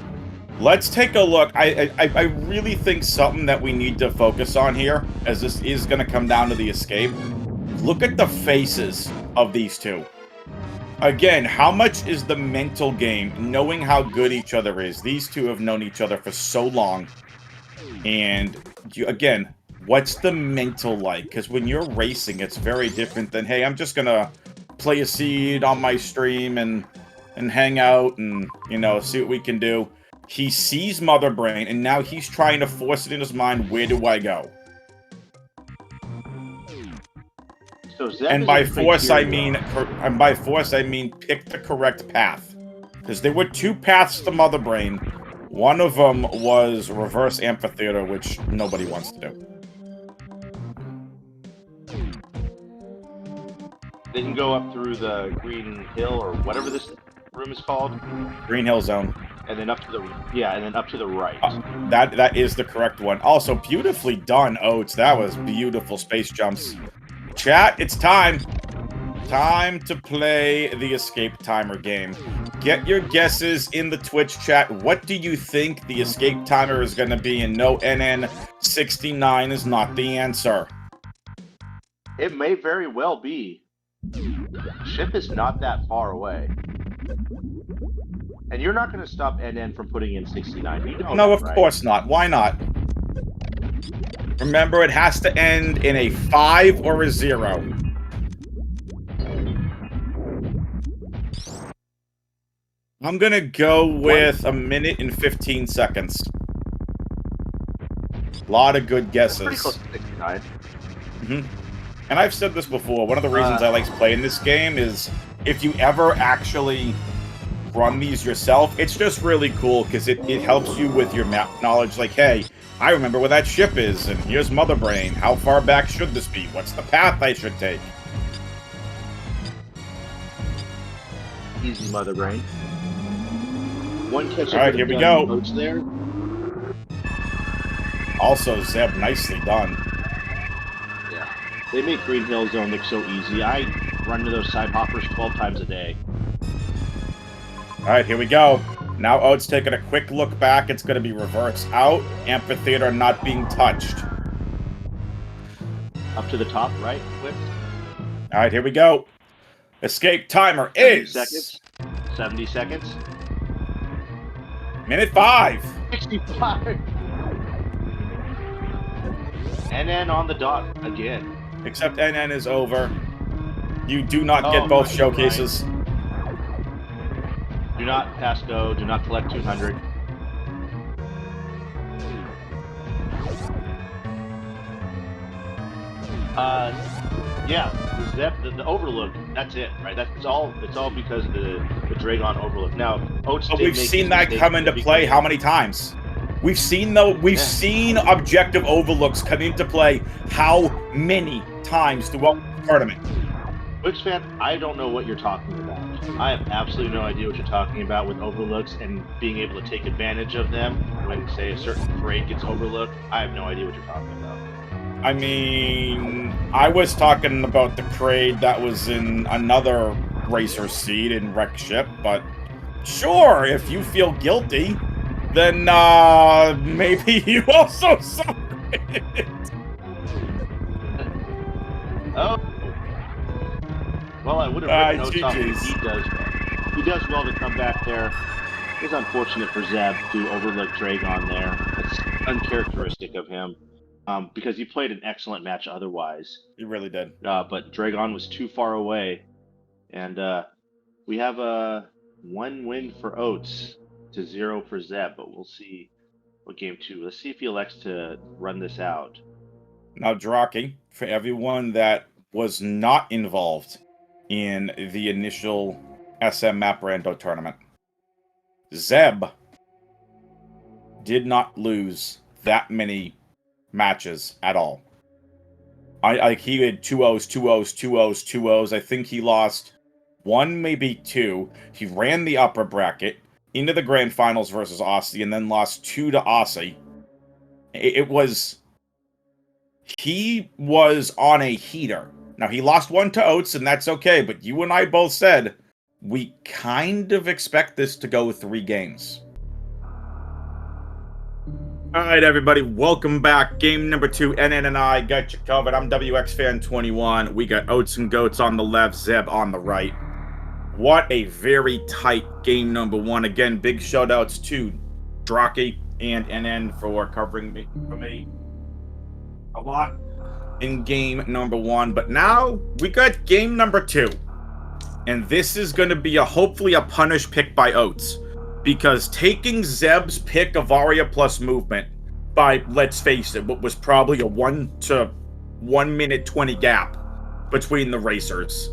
Let's take a look. I really think something that we need to focus on here, as this is gonna come down to the escape. Look at the faces of these two. Again, how much is the mental game, knowing how good each other is? These two have known each other for so long. And, again, what's the mental like? Because when you're racing, it's very different than, hey, I'm just gonna play a seed on my stream and hang out and, you know, see what we can do. He sees Mother Brain, and now he's trying to force it in his mind, where do I go? So and by force I mean pick the correct path. Because there were two paths to Mother Brain. One of them was reverse amphitheater, which nobody wants to do. They can go up through the Green Hill or whatever this room is called. Green Hill Zone. And then up to the right. That is the correct one. Also, beautifully done, Oats. That was beautiful space jumps. Chat, it's time. Time to play the escape timer game. Get your guesses in the Twitch chat. What do you think the escape timer is going to be? And no, NN69 is not the answer. It may very well be. Ship is not that far away. And you're not going to stop NN from putting in 69. You know no, that, of right? course not. Why not? Remember, it has to end in a 5 or a 0. I'm going to go with a minute and 15 seconds. A lot of good guesses. Pretty close to 69. And I've said this before, one of the reasons I like playing this game is if you ever actually run these yourself, it's just really cool because it helps you with your map knowledge. Like, hey, I remember where that ship is, and here's Mother Brain. How far back should this be? What's the path I should take? Easy, Mother Brain. One catch up. All right, here we go. Coach there. Also, Zeb, nicely done. Yeah, they make Green Hill Zone look so easy. I run into those side hoppers 12 times a day. All right, here we go. Now Oat's taking a quick look back. It's going to be reverse out. Amphitheater not being touched. Up to the top, right? Quick. All right, here we go. Escape timer 70 is... seconds. 70 seconds. Minute 5. 65. NN on the dot again. Except NN is over. You do not get both showcases. Right. Do not pass go. Do not collect 200. Yeah, the overlook. That's it, right? It's all because of the Dragon overlook. Now, Oats. But we've seen that come into play how many times? We've seen seen objective overlooks come into play how many times throughout the tournament? Twitch fan, I don't know what you're talking about. I have absolutely no idea what you're talking about with overlooks and being able to take advantage of them when, say, a certain parade gets overlooked. I have no idea what you're talking about. I mean, I was talking about the crate that was in another racer seed in Wreck Ship, but sure, if you feel guilty, then maybe you also saw it. Oh. Well, I would have written notes off that he does well to come back there. It's unfortunate for Zeb to overlook Dragon there. It's uncharacteristic of him. Because he played an excellent match otherwise. He really did. But Dragon was too far away. And we have a 1 win for Oats to 0 for Zeb, but we'll see game 2. Let's see if he elects to run this out. Now, Draki, for everyone that was not involved in the initial SM Map Rando tournament, Zeb did not lose that many matches at all. He had 2-0s, 2-0s, 2-0s, 2-0s. I think he lost 1, maybe 2. He ran the upper bracket into the grand finals versus Aussie and then lost 2 to Aussie. He was on a heater. Now, he lost 1 to Oats, and that's okay, but you and I both said we kind of expect this to go 3 games. Alright, everybody, welcome back. Game number 2, NN and I got you covered. I'm WXFan21. We got Oatsngoats on the left, Zeb on the right. What a very tight game number 1. Again, big shout-outs to Draki and NN for covering for me a lot in game number 1. But now, we got game number 2. And this is going to be hopefully a punish pick by Oats. Because taking Zeb's pick of Aria plus movement by, let's face it, what was probably a 1 to 1 minute 20 gap between the racers,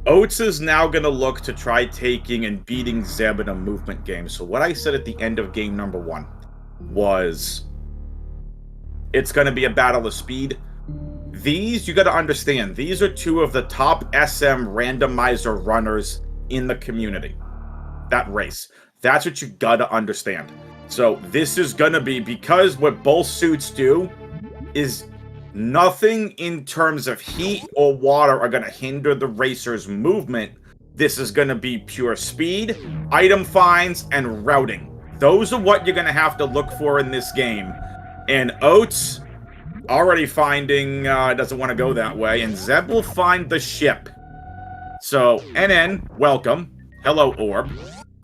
Oats is now going to look to try taking and beating Zeb in a movement game. So what I said at the end of game number 1 was, it's going to be a battle of speed. These, you got to understand, these are 2 of the top SM randomizer runners in the community. That race. That's what you gotta understand. So this is gonna be, because what both suits do is nothing in terms of heat or water are gonna hinder the racer's movement. This is gonna be pure speed, item finds, and routing. Those are what you're gonna have to look for in this game. And Oats already finding doesn't want to go that way, and Zeb will find the ship. So NN, welcome. Hello, Orb.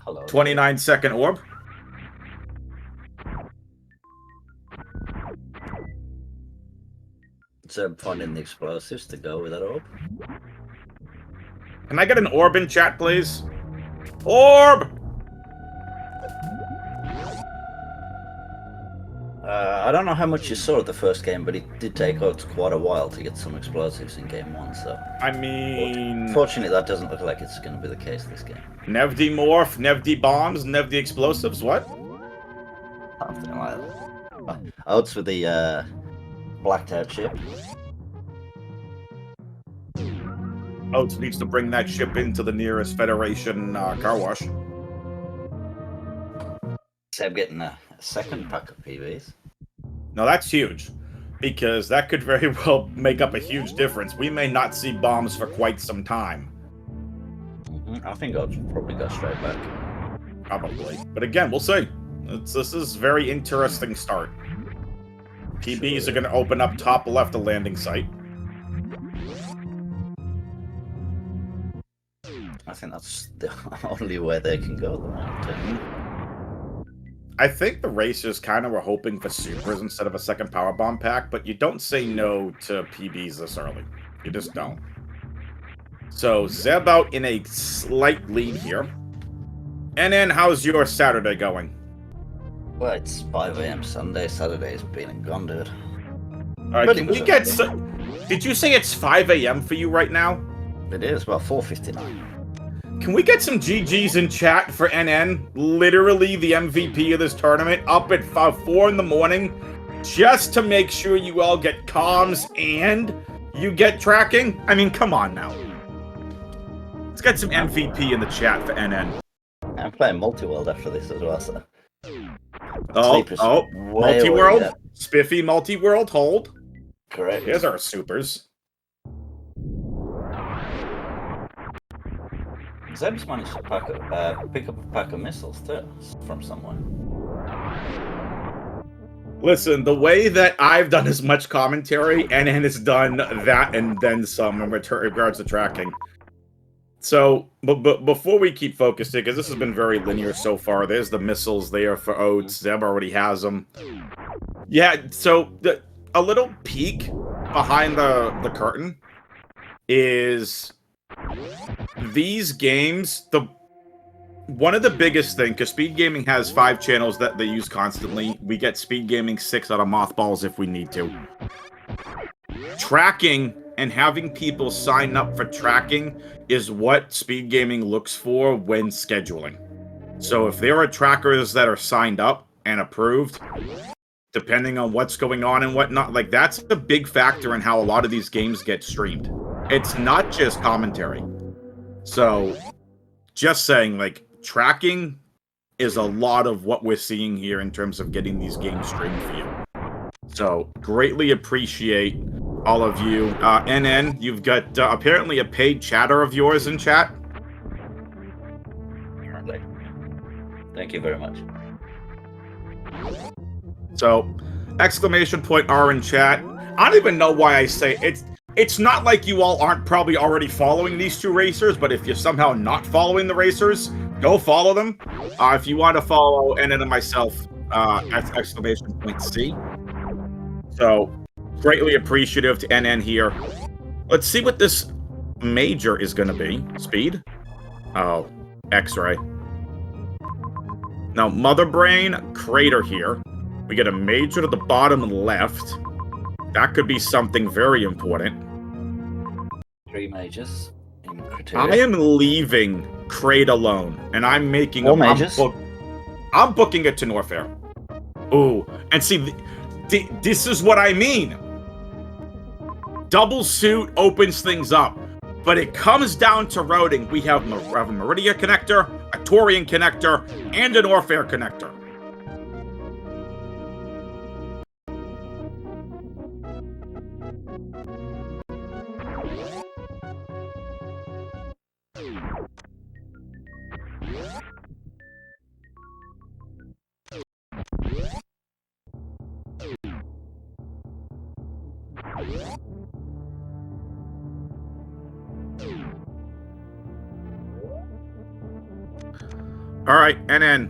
Hello. 29-second orb. Zeb finding the explosives to go with that orb. Can I get an orb in chat, please? Orb! I don't know how much you saw of the first game, but it did take Oats quite a while to get some explosives in game 1, so... I mean... Fortunately, that doesn't look like it's going to be the case this game. Nev-D morph, Nev-D bombs, Nev-D explosives, what? Something like that. Oats with the blacked out ship. Oats needs to bring that ship into the nearest Federation car wash. Zeb getting a second pack of PVs. Now that's huge, because that could very well make up a huge difference. We may not see bombs for quite some time. I think Oats will probably go straight back. Probably. But again, we'll see. This is very interesting start. PBs are going to open up top left the landing site. I think that's the only way they can go at the moment. I think the racers kind of were hoping for supers instead of a second power bomb pack, but you don't say no to PBs this early. You just don't. So Zeb out in a slight lead here. And then how's your Saturday going? Well, it's 5 AM Sunday. Saturday's been and gone, dude. Alright, can we get did you say it's 5 AM for you right now? It is, about 4:59. Can we get some GGs in chat for NN? Literally the MVP of this tournament, up at 4 in the morning, just to make sure you all get comms and you get tracking? I mean, come on now. Let's get some MVP in the chat for NN. I'm playing multi-world after this as well, so... Oh, multi-world? Spiffy multi-world, hold. Correct. Here's our supers. Zeb's managed to pick up a pack of missiles too, from someone. Listen, the way that I've done as much commentary, NN has done that and then some in regards to tracking. So, but before we keep focusing, because this has been very linear so far, there's the missiles there for Oats. Zeb already has them. Yeah, so a little peek behind the curtain is... These games, one of the biggest things, because SpeedGaming has 5 channels that they use constantly. We get SpeedGaming 6 out of mothballs if we need to. Tracking and having people sign up for tracking is what SpeedGaming looks for when scheduling. So if there are trackers that are signed up and approved, depending on what's going on and whatnot, like that's a big factor in how a lot of these games get streamed. It's not just commentary. So just saying, like, tracking is a lot of what we're seeing here in terms of getting these games streamed for you. So greatly appreciate all of you. NN, you've got apparently a paid chatter of yours in chat. Currently. Thank you very much. So, exclamation point R in chat. I don't even know why I say it. It's not like you all aren't probably already following these 2 racers, but if you're somehow not following the racers, go follow them. If you want to follow NN and myself, exclamation point C. So, greatly appreciative to NN here. Let's see what this major is going to be. Speed? Oh, X-ray. Now, Mother Brain, Crater here. We get a major to the bottom left. That could be something very important. 3 majors in I criteria. am leaving Crate alone, and I'm making All majors? I'm booking it to Norfair. Ooh, and see, this is what I mean. Double suit opens things up, but it comes down to routing. We have a Meridia connector, a Torian connector, and an Norfair connector. All right, and then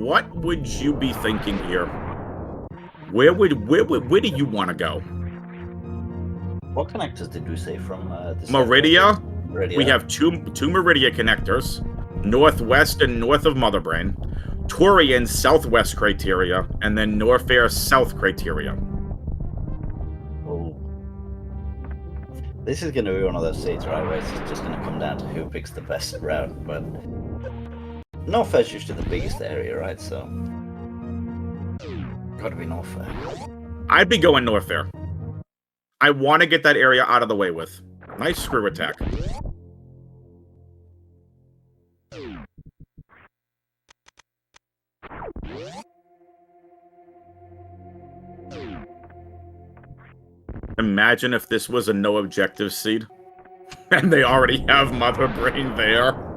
what would you be thinking here? Where do you want to go? What connectors did we say from this? Meridia. Meridia. We have two Meridia connectors, northwest and north of Motherbrain, Torian southwest criteria, and then Norfair south criteria. Oh. This is going to be one of those seeds, right, where it's just going to come down to who picks the best route, but Norfair's usually the biggest area, right, so gotta be Norfair. I'd be going Norfair. I want to get that area out of the way with. Nice screw attack. Imagine if this was a no objective seed. And they already have Mother Brain there.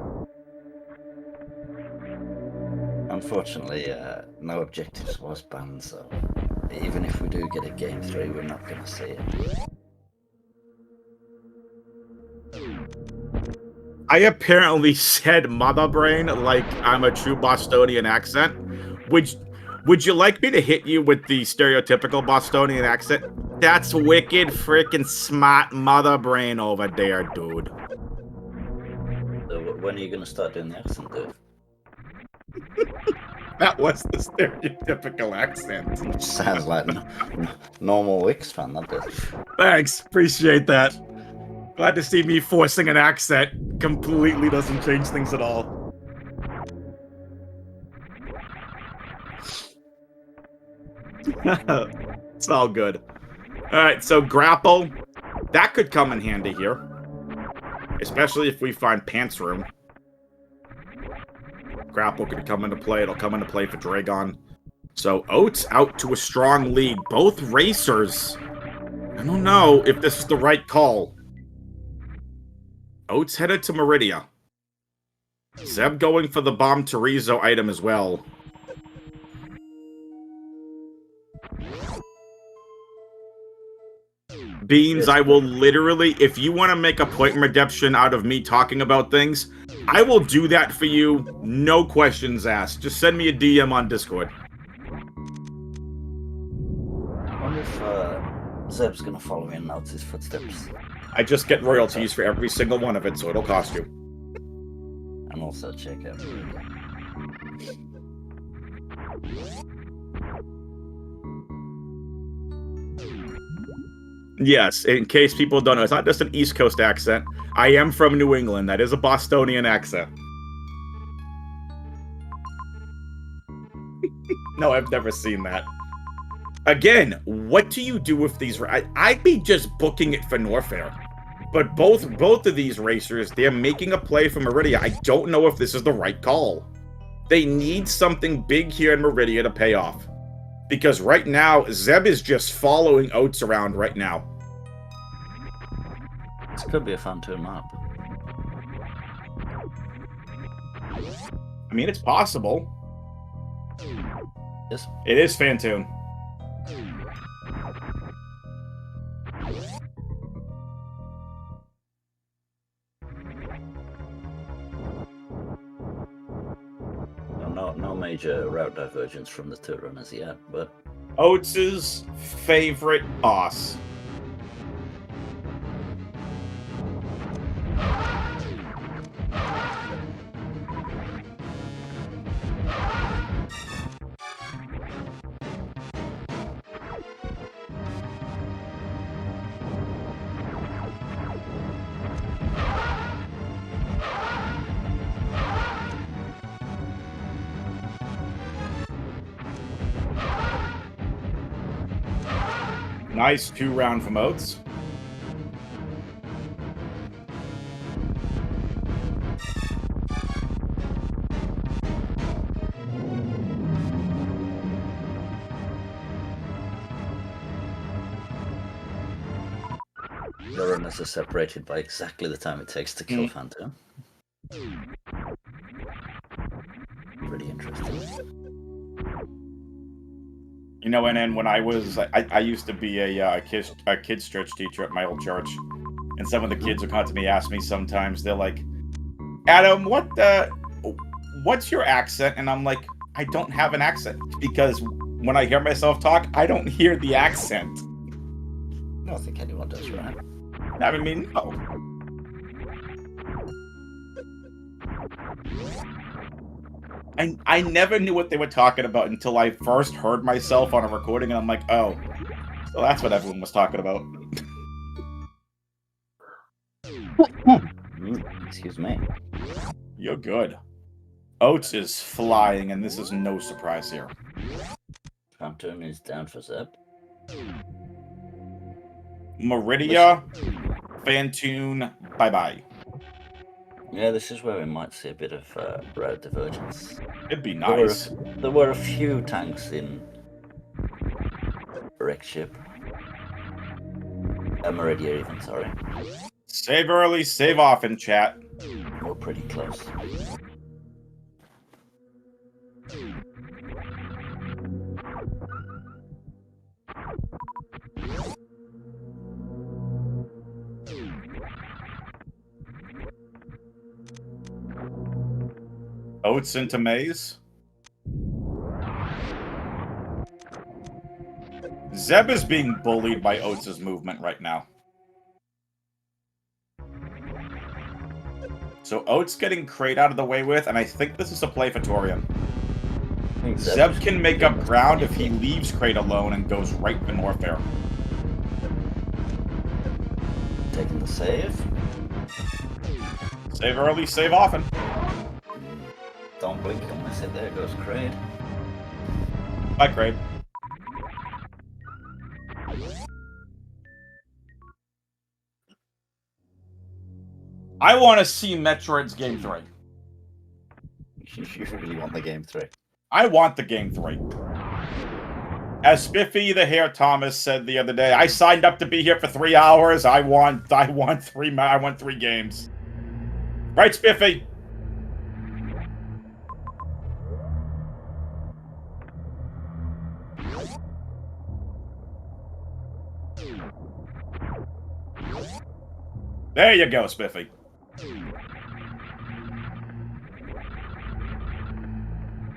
Unfortunately, no objectives was banned, so even if we do get a game 3, we're not going to see it. I apparently said Mother Brain like I'm a true Bostonian accent. Would you like me to hit you with the stereotypical Bostonian accent? That's wicked freaking smart Mother Brain over there, dude. So when are you going to start doing the accent, dude? That was the stereotypical accent. Sounds like normal Wix fan, that does. Thanks, appreciate that. Glad to see me forcing an accent. Completely doesn't change things at all. It's all good. Alright, so grapple. That could come in handy here. Especially if we find pants room. Grapple could come into play. It'll come into play for Dragon. So Oats out to a strong lead. Both racers. I don't know if this is the right call. Oats headed to Meridia. Zeb going for the Bomb Terizo item as well. Beans, I will literally, if you want to make a point redemption out of me talking about things, I will do that for you, no questions asked. Just send me a DM on Discord. I wonder if Zeb's going to follow in Oats' footsteps. I just get royalties for every single one of it, so it'll cost you. And also check out Meridian. Yes, in case people don't know, it's not just an East Coast accent. I am from New England. That is a Bostonian accent. No, I've never seen that. Again, what do you do with these? I'd be just booking it for Norfair. But both of these racers, they're making a play for Meridia. I don't know if this is the right call. They need something big here in Meridia to pay off. Because right now, Zeb is just following Oats around right now. This could be a fun turn map. I mean, it's possible. Yes. It is Fantoon. No major route divergence from the two runners yet, but Oats's favorite boss. Nice 2-round from Oats. the runners are separated by exactly the time it takes to kill Phantom. Pretty interesting. You know, and then when I was, I used to be a kids church teacher at my old church, and some of the kids would come up to me, ask me sometimes, they're like, Adam, what's your accent? And I'm like, I don't have an accent, because when I hear myself talk, I don't hear the accent. I don't think anyone does, right? I mean, no. I never knew what they were talking about until I first heard myself on a recording, and I'm like, oh, so that's what everyone was talking about. Excuse me. You're good. Oats is flying, and this is no surprise here. Phantom is down for Zeb. Meridia, Fantoon, bye-bye. Yeah, this is where we might see a bit of route divergence. It'd be nice. There were a few tanks in Wreck Ship. Meridia even, sorry. Save early, save often, chat. We're pretty close. Oats into Maze. Zeb is being bullied by Oats' movement right now. So Oats getting Crate out of the way with, and I think this is a play for Torian. Zeb can make up ground if he leaves Crate alone and goes right for Norfair. Taking the save. Save early, save often. Don't blink unless it there goes Crate. Bye, Crate. I want to see Metroid's Game 3. You really want the Game 3? I want the Game 3. As Spiffy the Hair Thomas said the other day, I signed up to be here for 3 hours. I want 3 games. Right, Spiffy? There you go, Spiffy.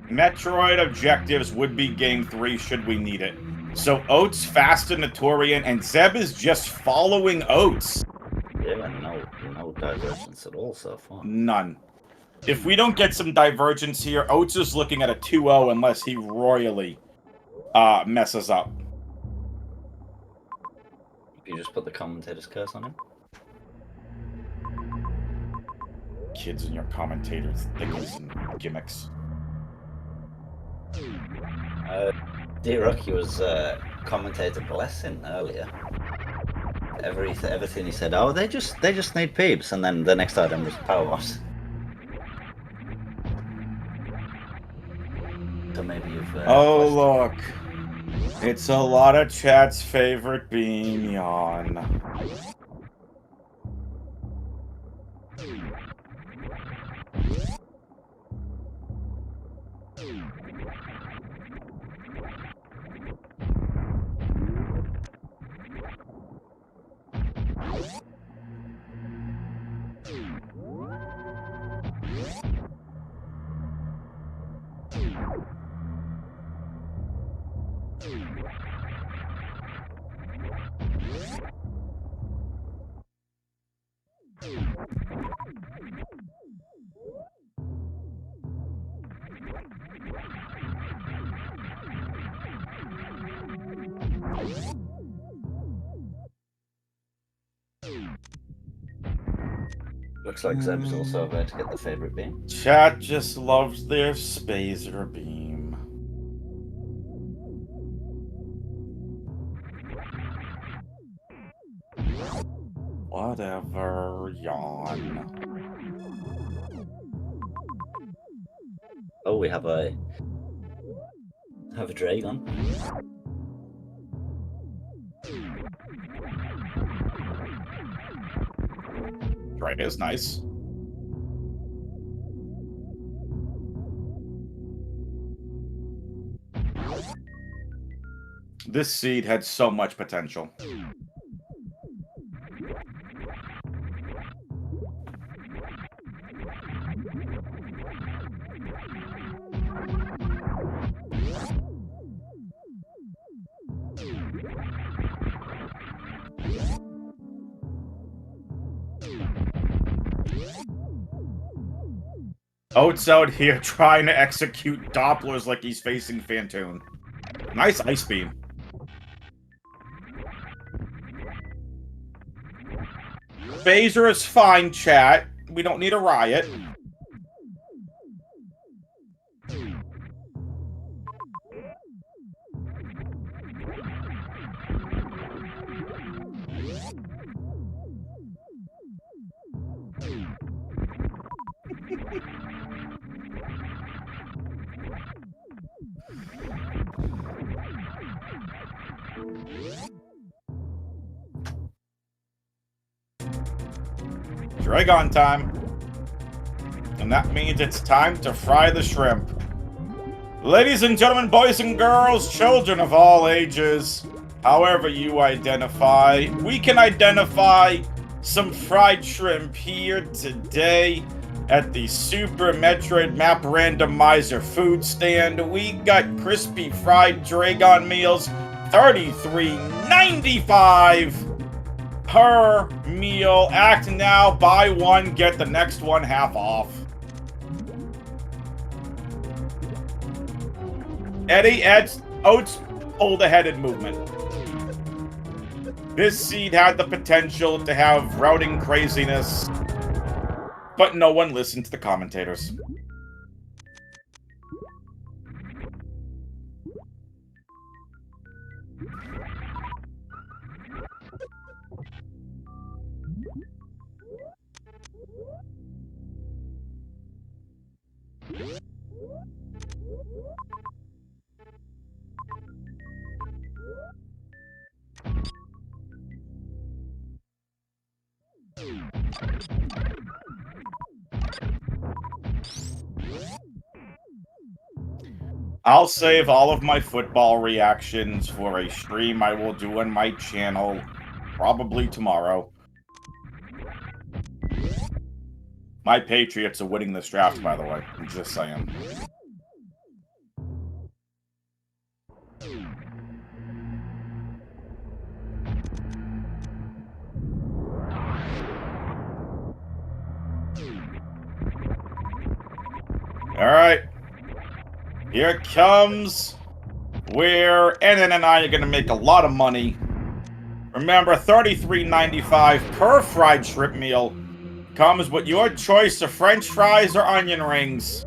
Metroid objectives would be Game 3 should we need it. So Oats, Fast and Notorian, and Zeb is just following Oats. Yeah, no divergence at all so far. None. If we don't get some divergence here, Oats is looking at a 2-0 unless he royally messes up. You just put the commentator's curse on him. Kids and your commentators, thingies and gimmicks. D-Rocky was commentator blessing earlier. Everything he said, oh, they just need peeps, and then the next item was power wash. So maybe you've. Oh look, it's a lot of chat's favorite beam, yawn. Looks like Zeb's also about to get the favorite beam. Chat just loves their spazer beam. Whatever, yawn. Oh, we have a dragon. Right, is nice. This seed had so much potential. Oats out here trying to execute Dopplers like he's facing Phantoon. Nice ice beam. Phaser is fine, chat. We don't need a riot. Dragon time. And that means it's time to fry the shrimp. Ladies and gentlemen, boys and girls, children of all ages, however you identify, we can identify some fried shrimp here today at the Super Metroid Map Randomizer food stand. We got crispy fried Dragon meals, $33.95 per meal. Act now, buy one, get the next one half off. Eddie, Oats pulled a headed movement. This seed had the potential to have routing craziness, but no one listened to the commentators. I'll save all of my football reactions for a stream I will do on my channel, probably tomorrow. My Patriots are winning this draft, by the way. I'm just saying. Alright. Here comes where Enan and I are going to make a lot of money. Remember, $33.95 per fried shrimp meal comes with your choice of French fries or onion rings.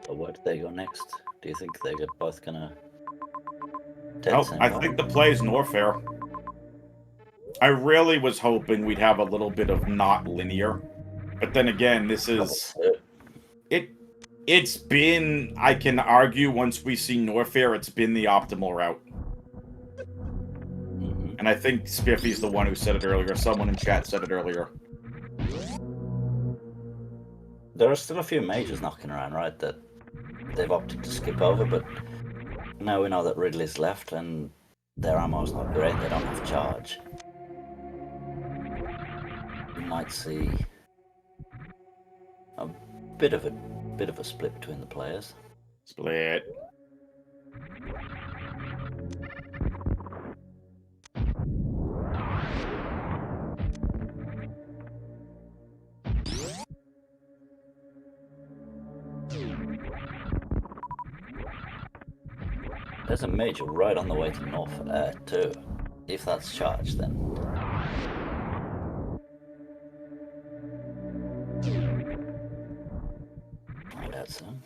So where do they go next? Do you think they're both gonna... Oh, I think the play is Norfair. I really was hoping we'd have a little bit of not linear. But then again, this is... It's been, I can argue, once we see Norfair, it's been the optimal route. And I think Spiffy's the one who said it earlier. Someone in chat said it earlier. There are still a few majors knocking around, right, that they've opted to skip over, but now we know that Ridley's left and their ammo's not great, they don't have charge. We might see a bit of a split between the players. Split. There's a major right on the way to North, too. If that's charged, then... find out soon.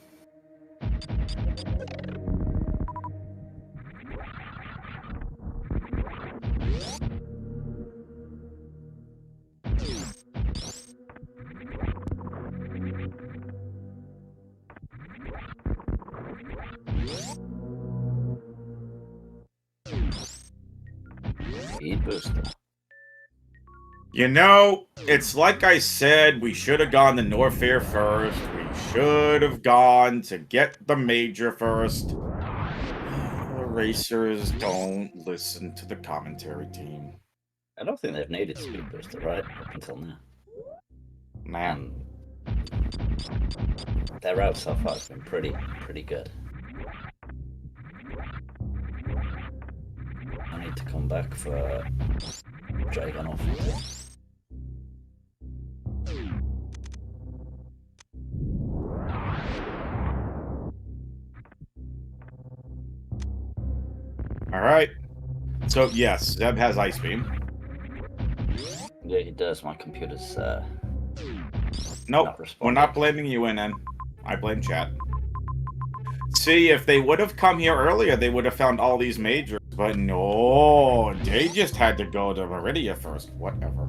Speed booster. You know, it's like I said, we should have gone to Norfair first. We should have gone to get the major first. The racers don't listen to the commentary team. I don't think they've needed speed booster, right? Up until now. Man. Their route so far has been pretty good. I need to come back for Dragon off. Alright. So, yes, Zeb has Ice Beam. Yeah, he does. My computer's, Nope, we're not blaming you, NN. I blame chat. See, if they would have come here earlier, they would have found all these majors. But no, they just had to go to Meridia first. Whatever.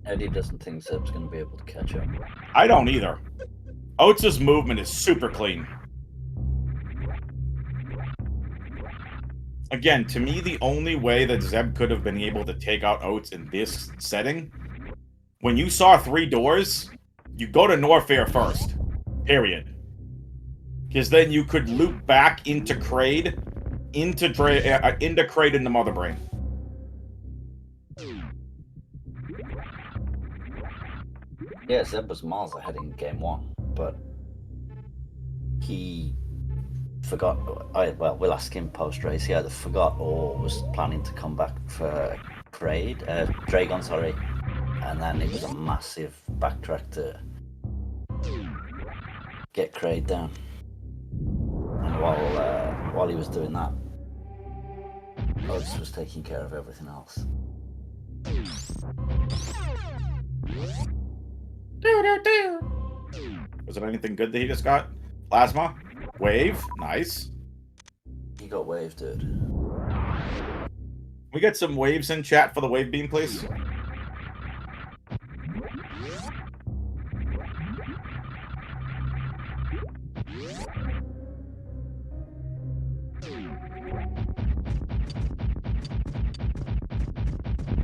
Eddie doesn't think Zeb's going to be able to catch up. I don't either. Oates' movement is super clean. Again, to me, the only way that Zeb could have been able to take out Oates in this setting, when you saw 3 doors, you go to Norfair first. Period. Because then you could loop back into Kraid, into Kraid into Mother Brain. Yeah, Zeb was miles ahead in game 1, but he forgot. We'll ask him post-race. He either forgot or was planning to come back for Dragon, sorry, and then it was a massive backtrack to get Kraid down. And while he was doing that, Oates was taking care of everything else. Was it anything good that he just got? Plasma? Wave? Nice. He got wave, dude. We get some waves in chat for the wave beam, please.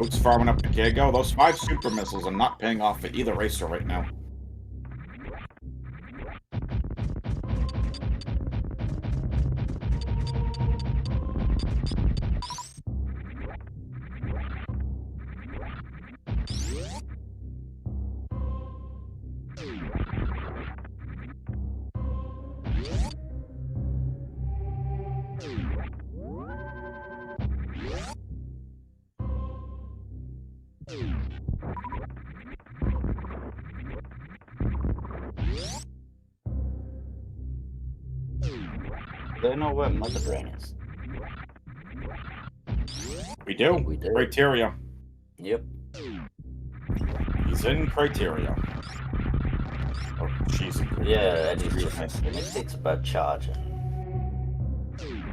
Oops, farming up the Kago. Those 5 super missiles are not paying off for either racer right now. They know where Mother Brain is. We do. We do. Criteria. Yep. He's in criteria. Oh, she's in criteria. Yeah, Eddie's just asking if it's about charging.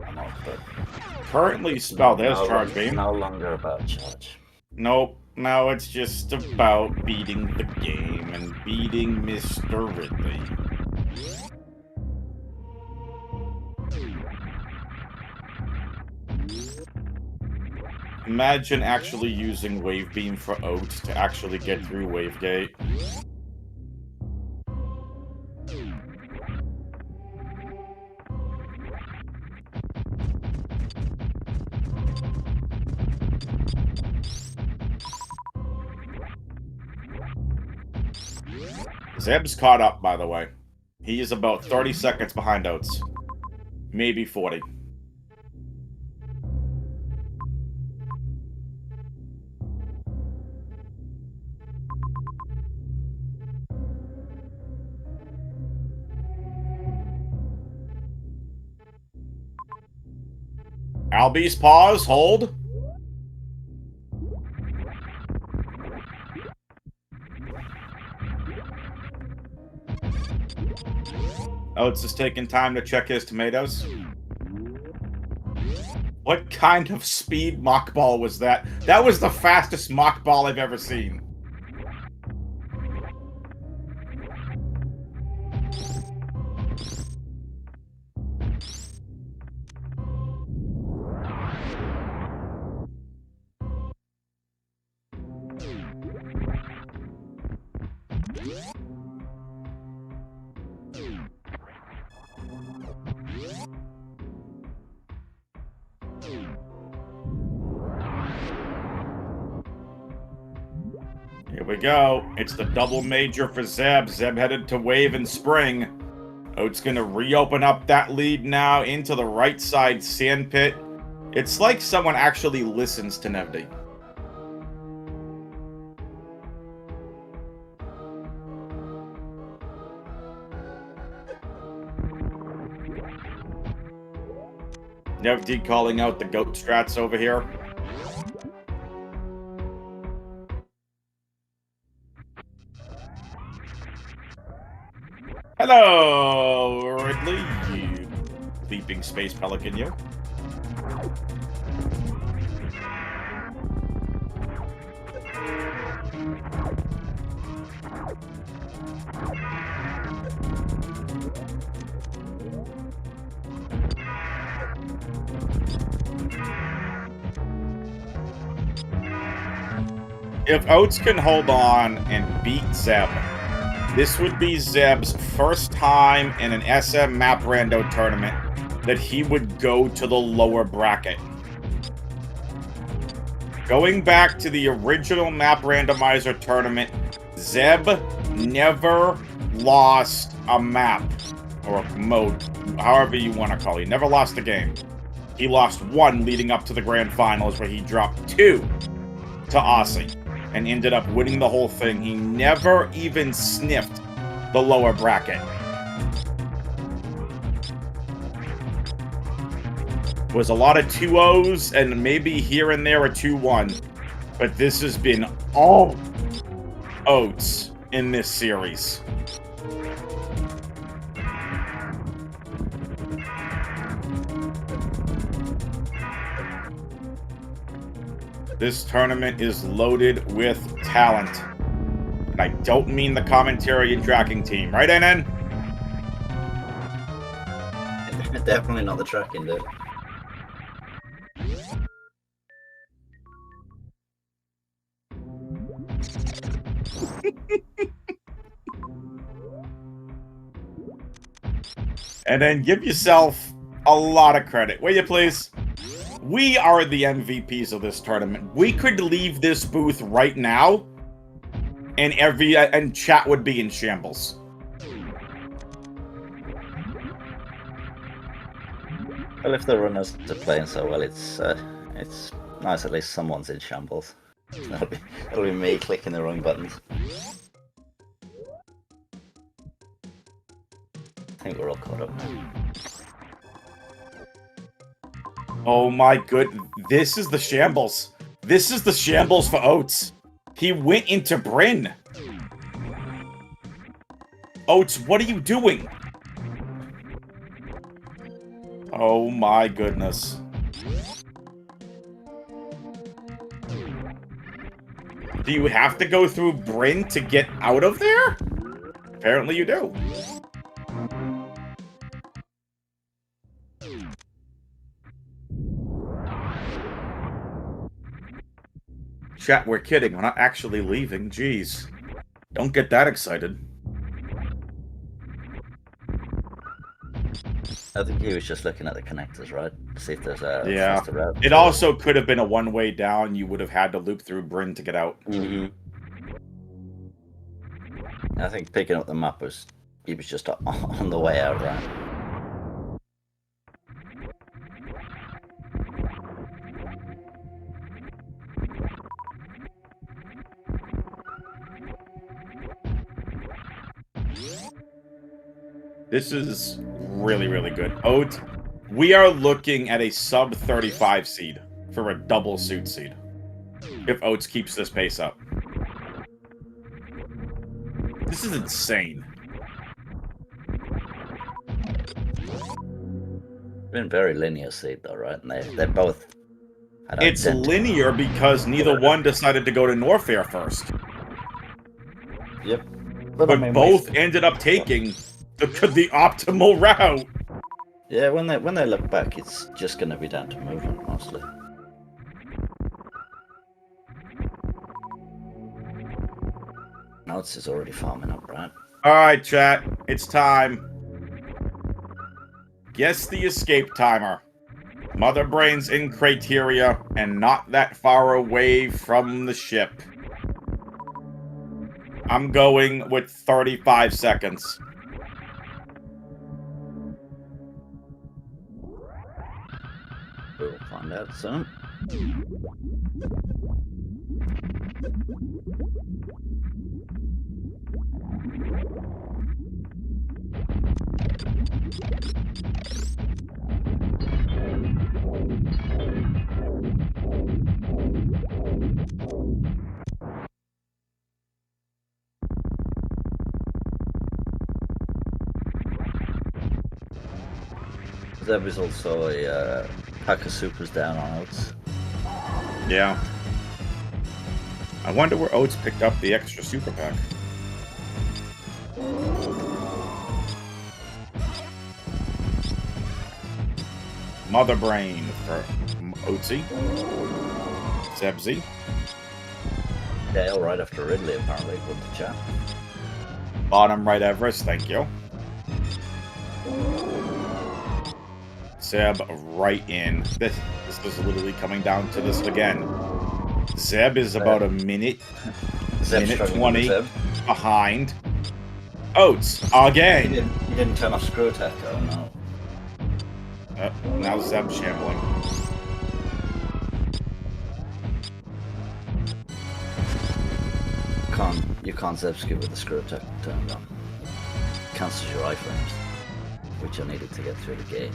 I'm off, but Currently spelled as charge beam. No longer about charge. Nope. No, it's just about beating the game and beating Mr. Ridley. Imagine actually using Wave Beam for Oats to actually get through Wavegate. Zeb's caught up, by the way. He is about 30 seconds behind Oats. Maybe 40. Albies, pause, hold. Oats is taking time to check his tomatoes. What kind of speed mock ball was that? That was the fastest mock ball I've ever seen. Here we go. It's the double major for Zeb. Zeb headed to Wave and Spring. Oats gonna reopen up that lead now into the right side sand pit. It's like someone actually listens to Nevdi. Nevdi calling out the goat strats over here. Hello, Ridley, you leaping space pelican, you. If Oats can hold on and beat Zeb, this would be Zeb's first time in an SM Map Rando tournament that he would go to the lower bracket. Going back to the original Map Randomizer tournament, Zeb never lost a map, or a mode, however you want to call it. He never lost a game. He lost one leading up to the Grand Finals, where he dropped 2 to Aussie and ended up winning the whole thing. He never even sniffed the lower bracket. Was a lot of 2-0s and maybe here and there a 2-1. But this has been all Oats in this series. This tournament is loaded with talent. And I don't mean the commentary and tracking team. Right, NN? Definitely not the tracking, dude. And then give yourself a lot of credit, will you please? We are the MVPs of this tournament. We could leave this booth right now, and chat would be in shambles. Well, if the runners are playing so well, it's nice. At least someone's in shambles. It'll be me clicking the wrong buttons. I think we're all caught up now. Oh my good, this is the shambles. This is the shambles for Oats. He went into Bryn. Oats, what are you doing? Oh my goodness. Do you have to go through Bryn to get out of there? Apparently you do. Chat, we're kidding. We're not actually leaving. Jeez. Don't get that excited. I think he was just looking at the connectors, right? See if there's a faster route. It also could have been a one-way down. You would have had to loop through Bryn to get out. Mm-hmm. I think picking up the map was just on the way out, right? This is really, really good. Oat, we are looking at a sub-35 seed for a double suit seed. If Oats keeps this pace up. This is insane. Been very linear seed though, right? And they're both. It's linear because neither one decided to go to Norfair first. Yep. But I mean, both ended up taking the optimal route. Yeah, when they look back, it's just going to be down to movement mostly. Notes is already farming up, right? All right, chat, it's time. Guess the escape timer. Mother Brain's in Crateria and not that far away from the ship. I'm going with 35 seconds. We'll find out soon. There was also a pack of supers down on Oats. Yeah. I wonder where Oats picked up the extra super pack. Mother Brain for Oatsy. Zeb316. Dale right after Ridley apparently, according to chat. Bottom right Everest, thank you. Zeb right in. This is literally coming down to this again. Zeb is about a minute 20 behind. Oats again. He didn't turn off screw attack. Oh no. Now Zeb shambling. You can't Zeb skip with the screw attack turned on. Cancels your iframes, which I needed to get through the gate.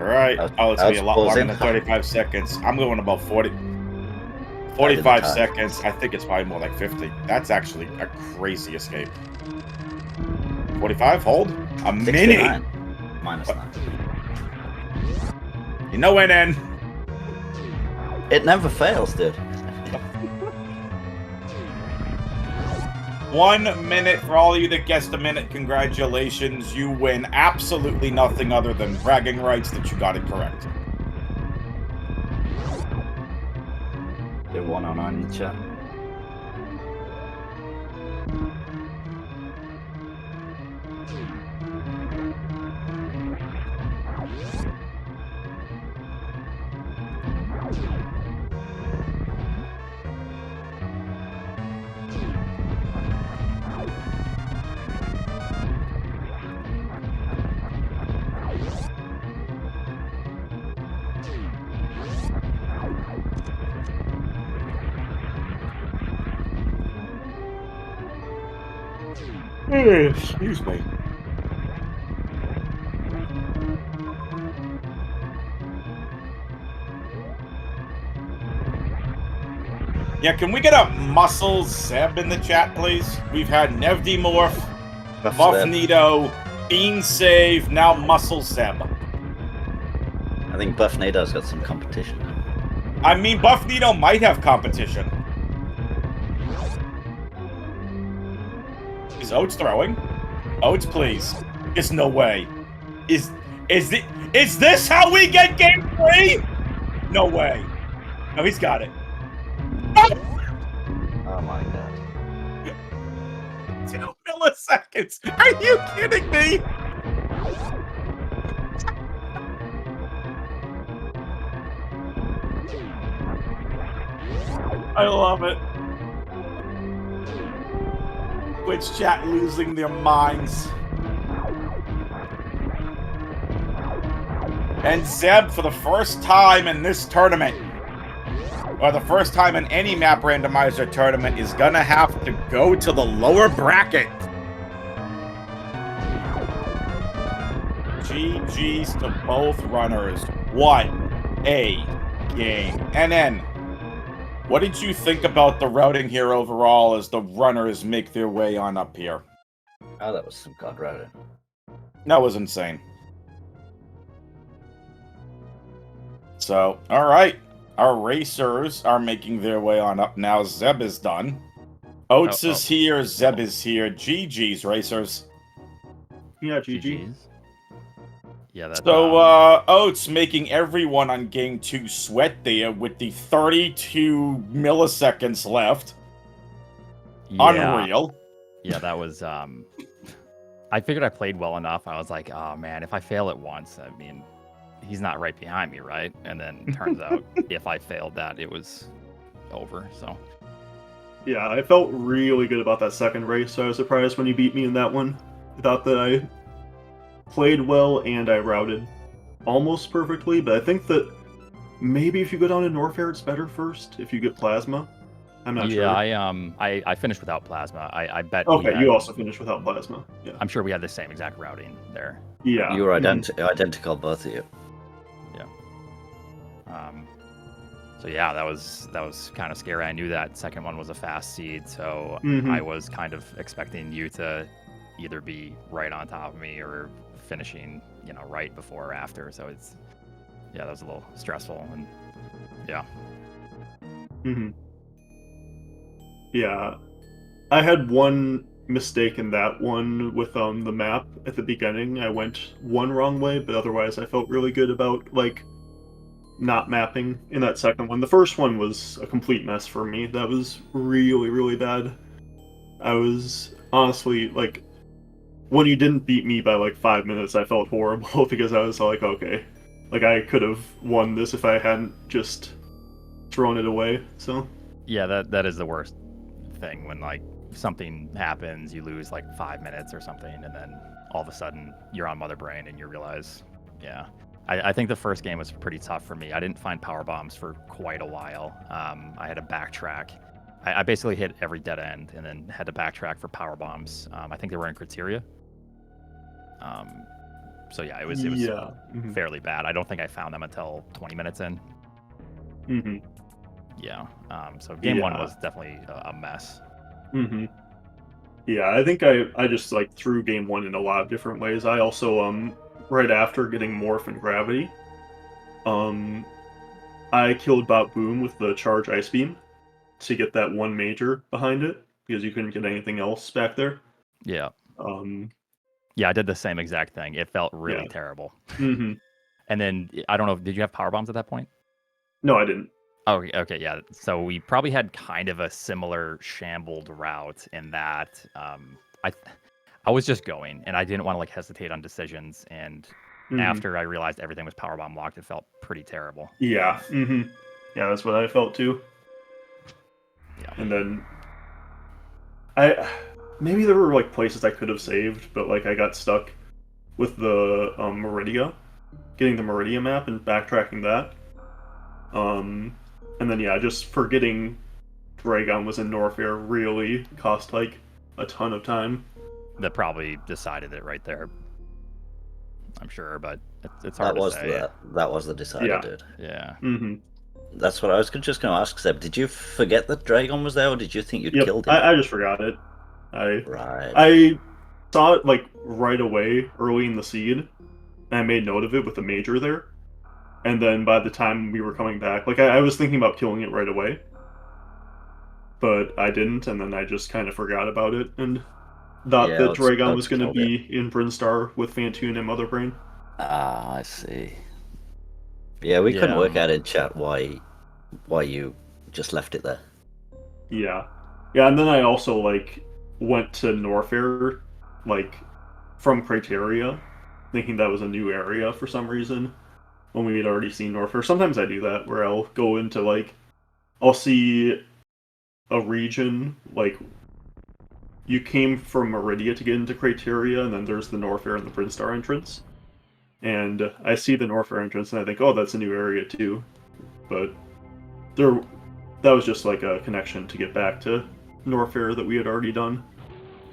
All right. Oh, it's going to be a lot longer pausing. than 35 seconds. I'm going about 45 seconds. I think it's probably more like 50. That's actually a crazy escape. 45, hold. A mini. -9. You know when then. It never fails, dude. 1 minute for all of you that guessed a minute. Congratulations. You win absolutely nothing other than bragging rights that you got it correct. Do 109 in the chat. Excuse me. Yeah, can we get a muscle Zeb in the chat, please? We've had Nevdimorph, Buffnito, Bean Save, now Muscle Zeb. I think Buffnito's got some competition. I mean, Buffnito might have competition. Is Oats throwing? Oats, please. There's no way. Is this how we get game 3? No way. No, he's got it. Oh my god. 2 milliseconds. Are you kidding me? I love it. Twitch chat losing their minds. And Zeb, for the first time in this tournament, or the first time in any map randomizer tournament, is gonna have to go to the lower bracket. GG's to both runners. What a game. And then, what did you think about the routing here overall as the runners make their way on up here? Oh, that was some god routing. That was insane. So, all right. Our racers are making their way on up now. Zeb is done. Oats is here. Zeb is here. GG's, racers. Yeah, GG. GG's. Yeah, that's So, Oats making everyone on game 2 sweat there with the 32 milliseconds left. yeah, Unreal. Yeah, that was. I figured I played well enough. I was like, oh man, if I fail it once, I mean, he's not right behind me, right? And then turns out if I failed that, it was over. So. Yeah, I felt really good about that second race, so I was surprised when you beat me in that one. I thought that I played well and I routed almost perfectly, but I think that maybe if you go down to Norfair, it's better first if you get Plasma. I'm not sure. Yeah, I finished without Plasma. I bet. Okay, you also finished without Plasma. Yeah. I'm sure we had the same exact routing there. Yeah. You were identical, both of you. Yeah. So yeah, that was kind of scary. I knew that second one was a fast seed, so I was kind of expecting you to either be right on top of me or finishing, right before or after. So that was a little stressful, and yeah. Yeah, I had one mistake in that one with the map at the beginning. I went one wrong way, but otherwise I felt really good about not mapping in that second one. The first one was a complete mess for me. That was really, really bad. I was honestly when you didn't beat me by 5 minutes, I felt horrible because I was like, okay, I could have won this if I hadn't just thrown it away. So yeah, that is the worst thing when something happens, you lose 5 minutes or something, and then all of a sudden you're on Mother Brain and you realize, yeah. I think the first game was pretty tough for me. I didn't find power bombs for quite a while. I had to backtrack. I basically hit every dead end and then had to backtrack for power bombs. I think they were in criteria. So yeah, it was Yeah. Mhm. fairly bad. I don't think I found them until 20 minutes in. Mhm. Yeah. So game one Yeah. was definitely a mess. Mhm. Yeah, I think I just like threw game one in a lot of different ways. I also right after getting Morph and Gravity, um I killed Bot Boom with the Charge Ice Beam to get that one major behind it because you couldn't get anything else back there. Yeah. Um Yeah, I did the same exact thing. It felt really Yeah. terrible. Mhm. And then I don't know, did you have power bombs at that point? No, I didn't. Oh, okay, yeah. So we probably had kind of a similar shambled route in that I was just going, and I didn't want to like hesitate on decisions. And Mhm. after I realized everything was power bomb locked, it felt pretty terrible. Yeah. Mhm. Yeah, that's what I felt too. Yeah. And then maybe there were like places I could have saved, but like I got stuck with the Meridia, getting the Meridia map and backtracking that. And then yeah, just forgetting Dragon was in Norfair really cost like a ton of time. That probably decided it right there. I'm sure, but it's That hard to was say. that was the decider, Yeah. dude. Yeah. Mm-hmm. That's what I was just going to ask, Zeb. Did you forget that Dragon was there, or did you think you'd Yep, killed him? I just forgot it. Right. I saw it like right away early in the seed, and I made note of it with the major there. And then by the time we were coming back, like I was thinking about killing it right away, but I didn't, and then I just kind of forgot about it and thought that Dragon was going to killed it. be in Brinstar with Fantoon and Mother Brain. Ah, I see. Yeah, we couldn't work out in chat why you just left it there. Yeah. Yeah, and then I also like went to Norfair like from Criteria, thinking that was a new area for some reason when we had already seen Norfair. Sometimes I do that where I'll go into like I'll see a region like you came from Meridia to get into Criteria, and then there's the Norfair and the Brinstar entrance. And I see the Norfair entrance and I think, oh, that's a new area too. But that was just like a connection to get back to Norfair that we had already done.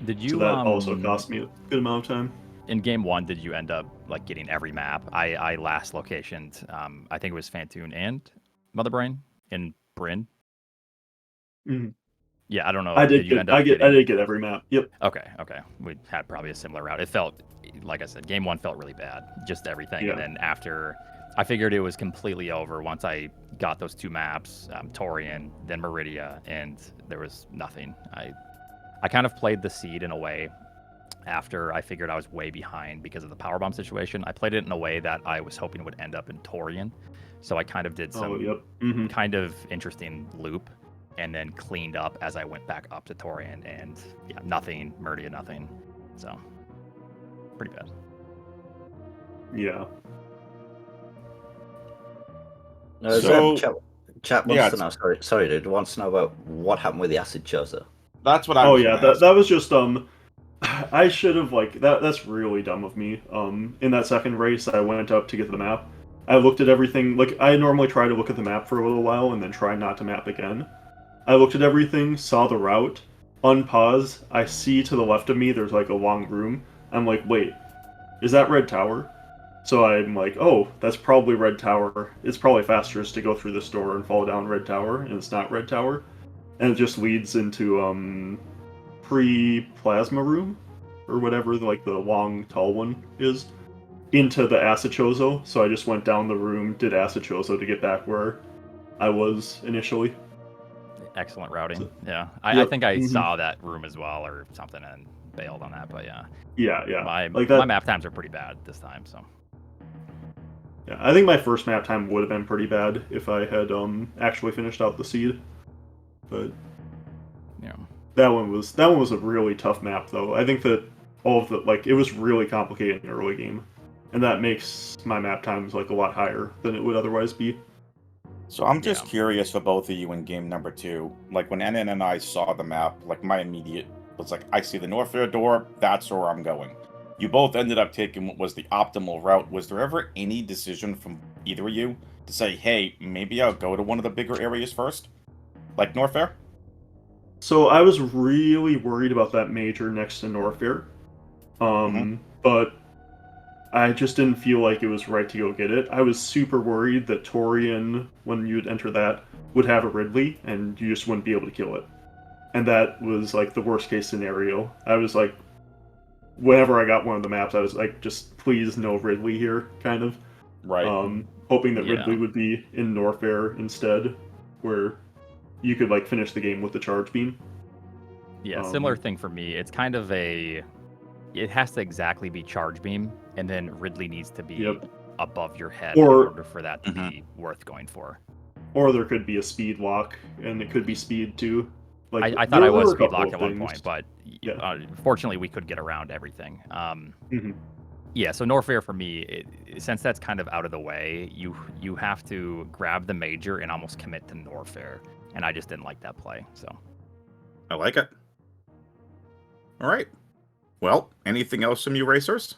Did you So that also cost me a good amount of time. In game one, did you end up like getting every map? I last locationed, I think it was Fantoon and Mother Brain in Bryn. Mhm. Yeah, I don't know. I Did you end up I getting... did get every map. Yep. Okay. We had probably a similar route. It felt, like I said, game one felt really bad, just everything. Yeah. And then after, I figured it was completely over once I got those two maps, Torian, then Meridia, and there was nothing. I kind of played the seed in a way after I figured I was way behind because of the powerbomb situation. I played it in a way that I was hoping would end up in Torian. So I kind of did some kind of interesting loop and then cleaned up as I went back up to Torian, and yeah, nothing, Meridia, nothing. So pretty bad. Yeah. So chat wants to know. Sorry, dude. Wants to know about what happened with the acid choser. That's what I was. Oh yeah, that was just I should have like that's really dumb of me. In that second race, I went up to get the map. I looked at everything. Like I normally try to look at the map for a little while and then try not to map again. I looked at everything, saw the route, unpause. I see to the left of me there's like a long room. I'm like, wait, is that Red Tower? So I'm like, oh, that's probably Red Tower. It's probably faster just to go through this door and fall down Red Tower, and it's not Red Tower. And it just leads into pre-plasma room, or whatever like the long tall one is, into the Acichozo. So I just went down the room, did Acichozo to get back where I was initially. Excellent routing. Yeah, I think I saw that room as well or something and bailed on that. But yeah. Yeah. My map times are pretty bad this time. So. Yeah, I think my first map time would have been pretty bad if I had actually finished out the seed. But yeah, that one was a really tough map though. I think that all of the it was really complicated in the early game, and that makes my map times like a lot higher than it would otherwise be. So I'm just curious for both of you in game number 2. Like when NN and I saw the map, like my immediate was like, I see the Norfair door, that's where I'm going. You both ended up taking what was the optimal route. Was there ever any decision from either of you to say, hey, maybe I'll go to one of the bigger areas first? Like Norfair? So I was really worried about that major next to Norfair. But I just didn't feel like it was right to go get it. I was super worried that Torian, when you'd enter that, would have a Ridley, and you just wouldn't be able to kill it. And that was like the worst case scenario. I was like, whenever I got one of the maps, I was like, just please no Ridley here, kind of. Right. Hoping that Yeah. Ridley would be in Norfair instead, where you could like finish the game with the charge beam. Yeah, similar thing for me. It's kind of it has to exactly be charge beam, and then Ridley needs to be above your head in order for that to be worth going for. Or there could be a speed lock, and it could be speed too. Like I thought I was speed locked at one point, but fortunately we could get around everything. Yeah, so Norfair for me, since that's kind of out of the way, you have to grab the major and almost commit to Norfair, and I just didn't like that play. So I like it. All right. Well, anything else from you racers?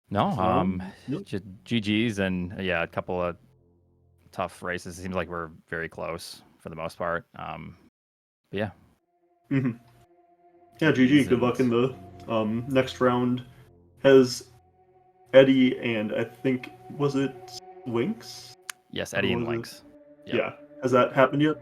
No, just GGs and a couple of tough races. It seems like we're very close for the most part. Yeah. Yeah, GG. Good luck in the next round. Has Eddie and I think was it Lynx? Yes, Eddie and Lynx. Yep. Yeah. Has that happened yet?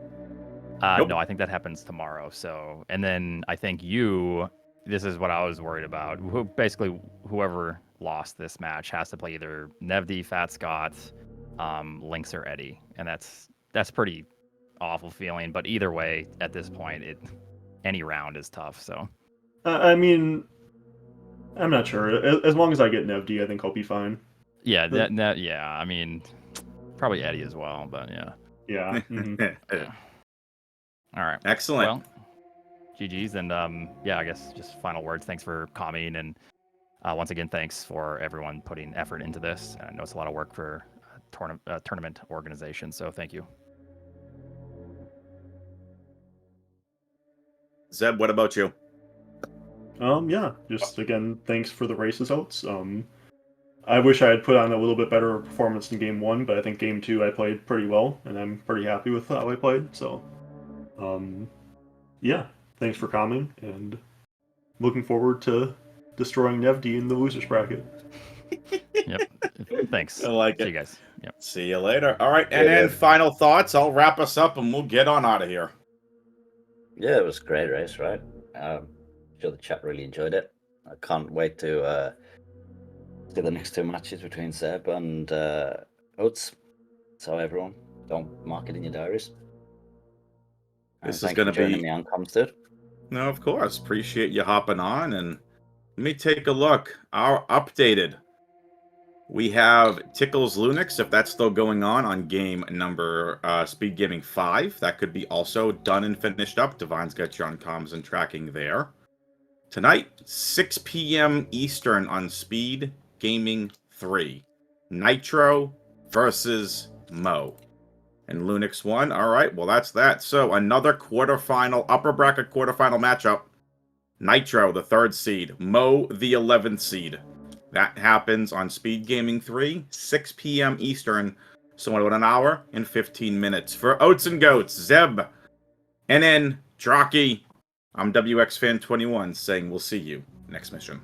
Nope. No, I think that happens tomorrow. So, and then I think this is what I was worried about. Basically, whoever lost this match has to play either Nevdi, Fat Scott, Lynx, or Eddie, and that's pretty awful feeling. But either way, at this point, any round is tough. So, I mean, I'm not sure. As long as I get Nevdi, I think I'll be fine. Yeah, yeah. I mean, probably Eddie as well, but yeah. Yeah. All right. Excellent. Well, GG's, and I guess just final words. Thanks for coming, and once again, thanks for everyone putting effort into this. I know it's a lot of work for a tournament organization, so thank you. Zeb, what about you? Yeah. Just again, thanks for the races, Oats. I wish I had put on a little bit better performance in Game 1, but I think Game 2 I played pretty well, and I'm pretty happy with how I played. So, thanks for coming, and looking forward to destroying Nevdi in the losers bracket. Yep. Thanks. I like it. See you guys. Yep. See you later. All right, and then final thoughts. I'll wrap us up, and we'll get on out of here. Yeah, it was a great race, right? I'm sure the chat really enjoyed it. I can't wait to see the next two matches between Zeb and Oats. So everyone, don't mark it in your diaries. This is going to be the outcomes, dude. No, of course. Appreciate you hopping on, and let me take a look. Our updated. We have Tickles Lunix, if that's still going on game number SpeedGaming 5. That could be also done and finished up. Divine's got you on comms and tracking there. Tonight, 6 p.m. Eastern on Speed Gaming 3. Nitro versus Mo. And Lunix won. All right, well, that's that. So, another quarterfinal, upper bracket quarterfinal matchup. Nitro, the 3rd seed. Mo, the 11th seed. That happens on Speed Gaming 3, 6 p.m. Eastern. So, in about an hour and 15 minutes. For Oatsngoats, Zeb, NN, Draki, I'm WXFan21 saying we'll see you next mission.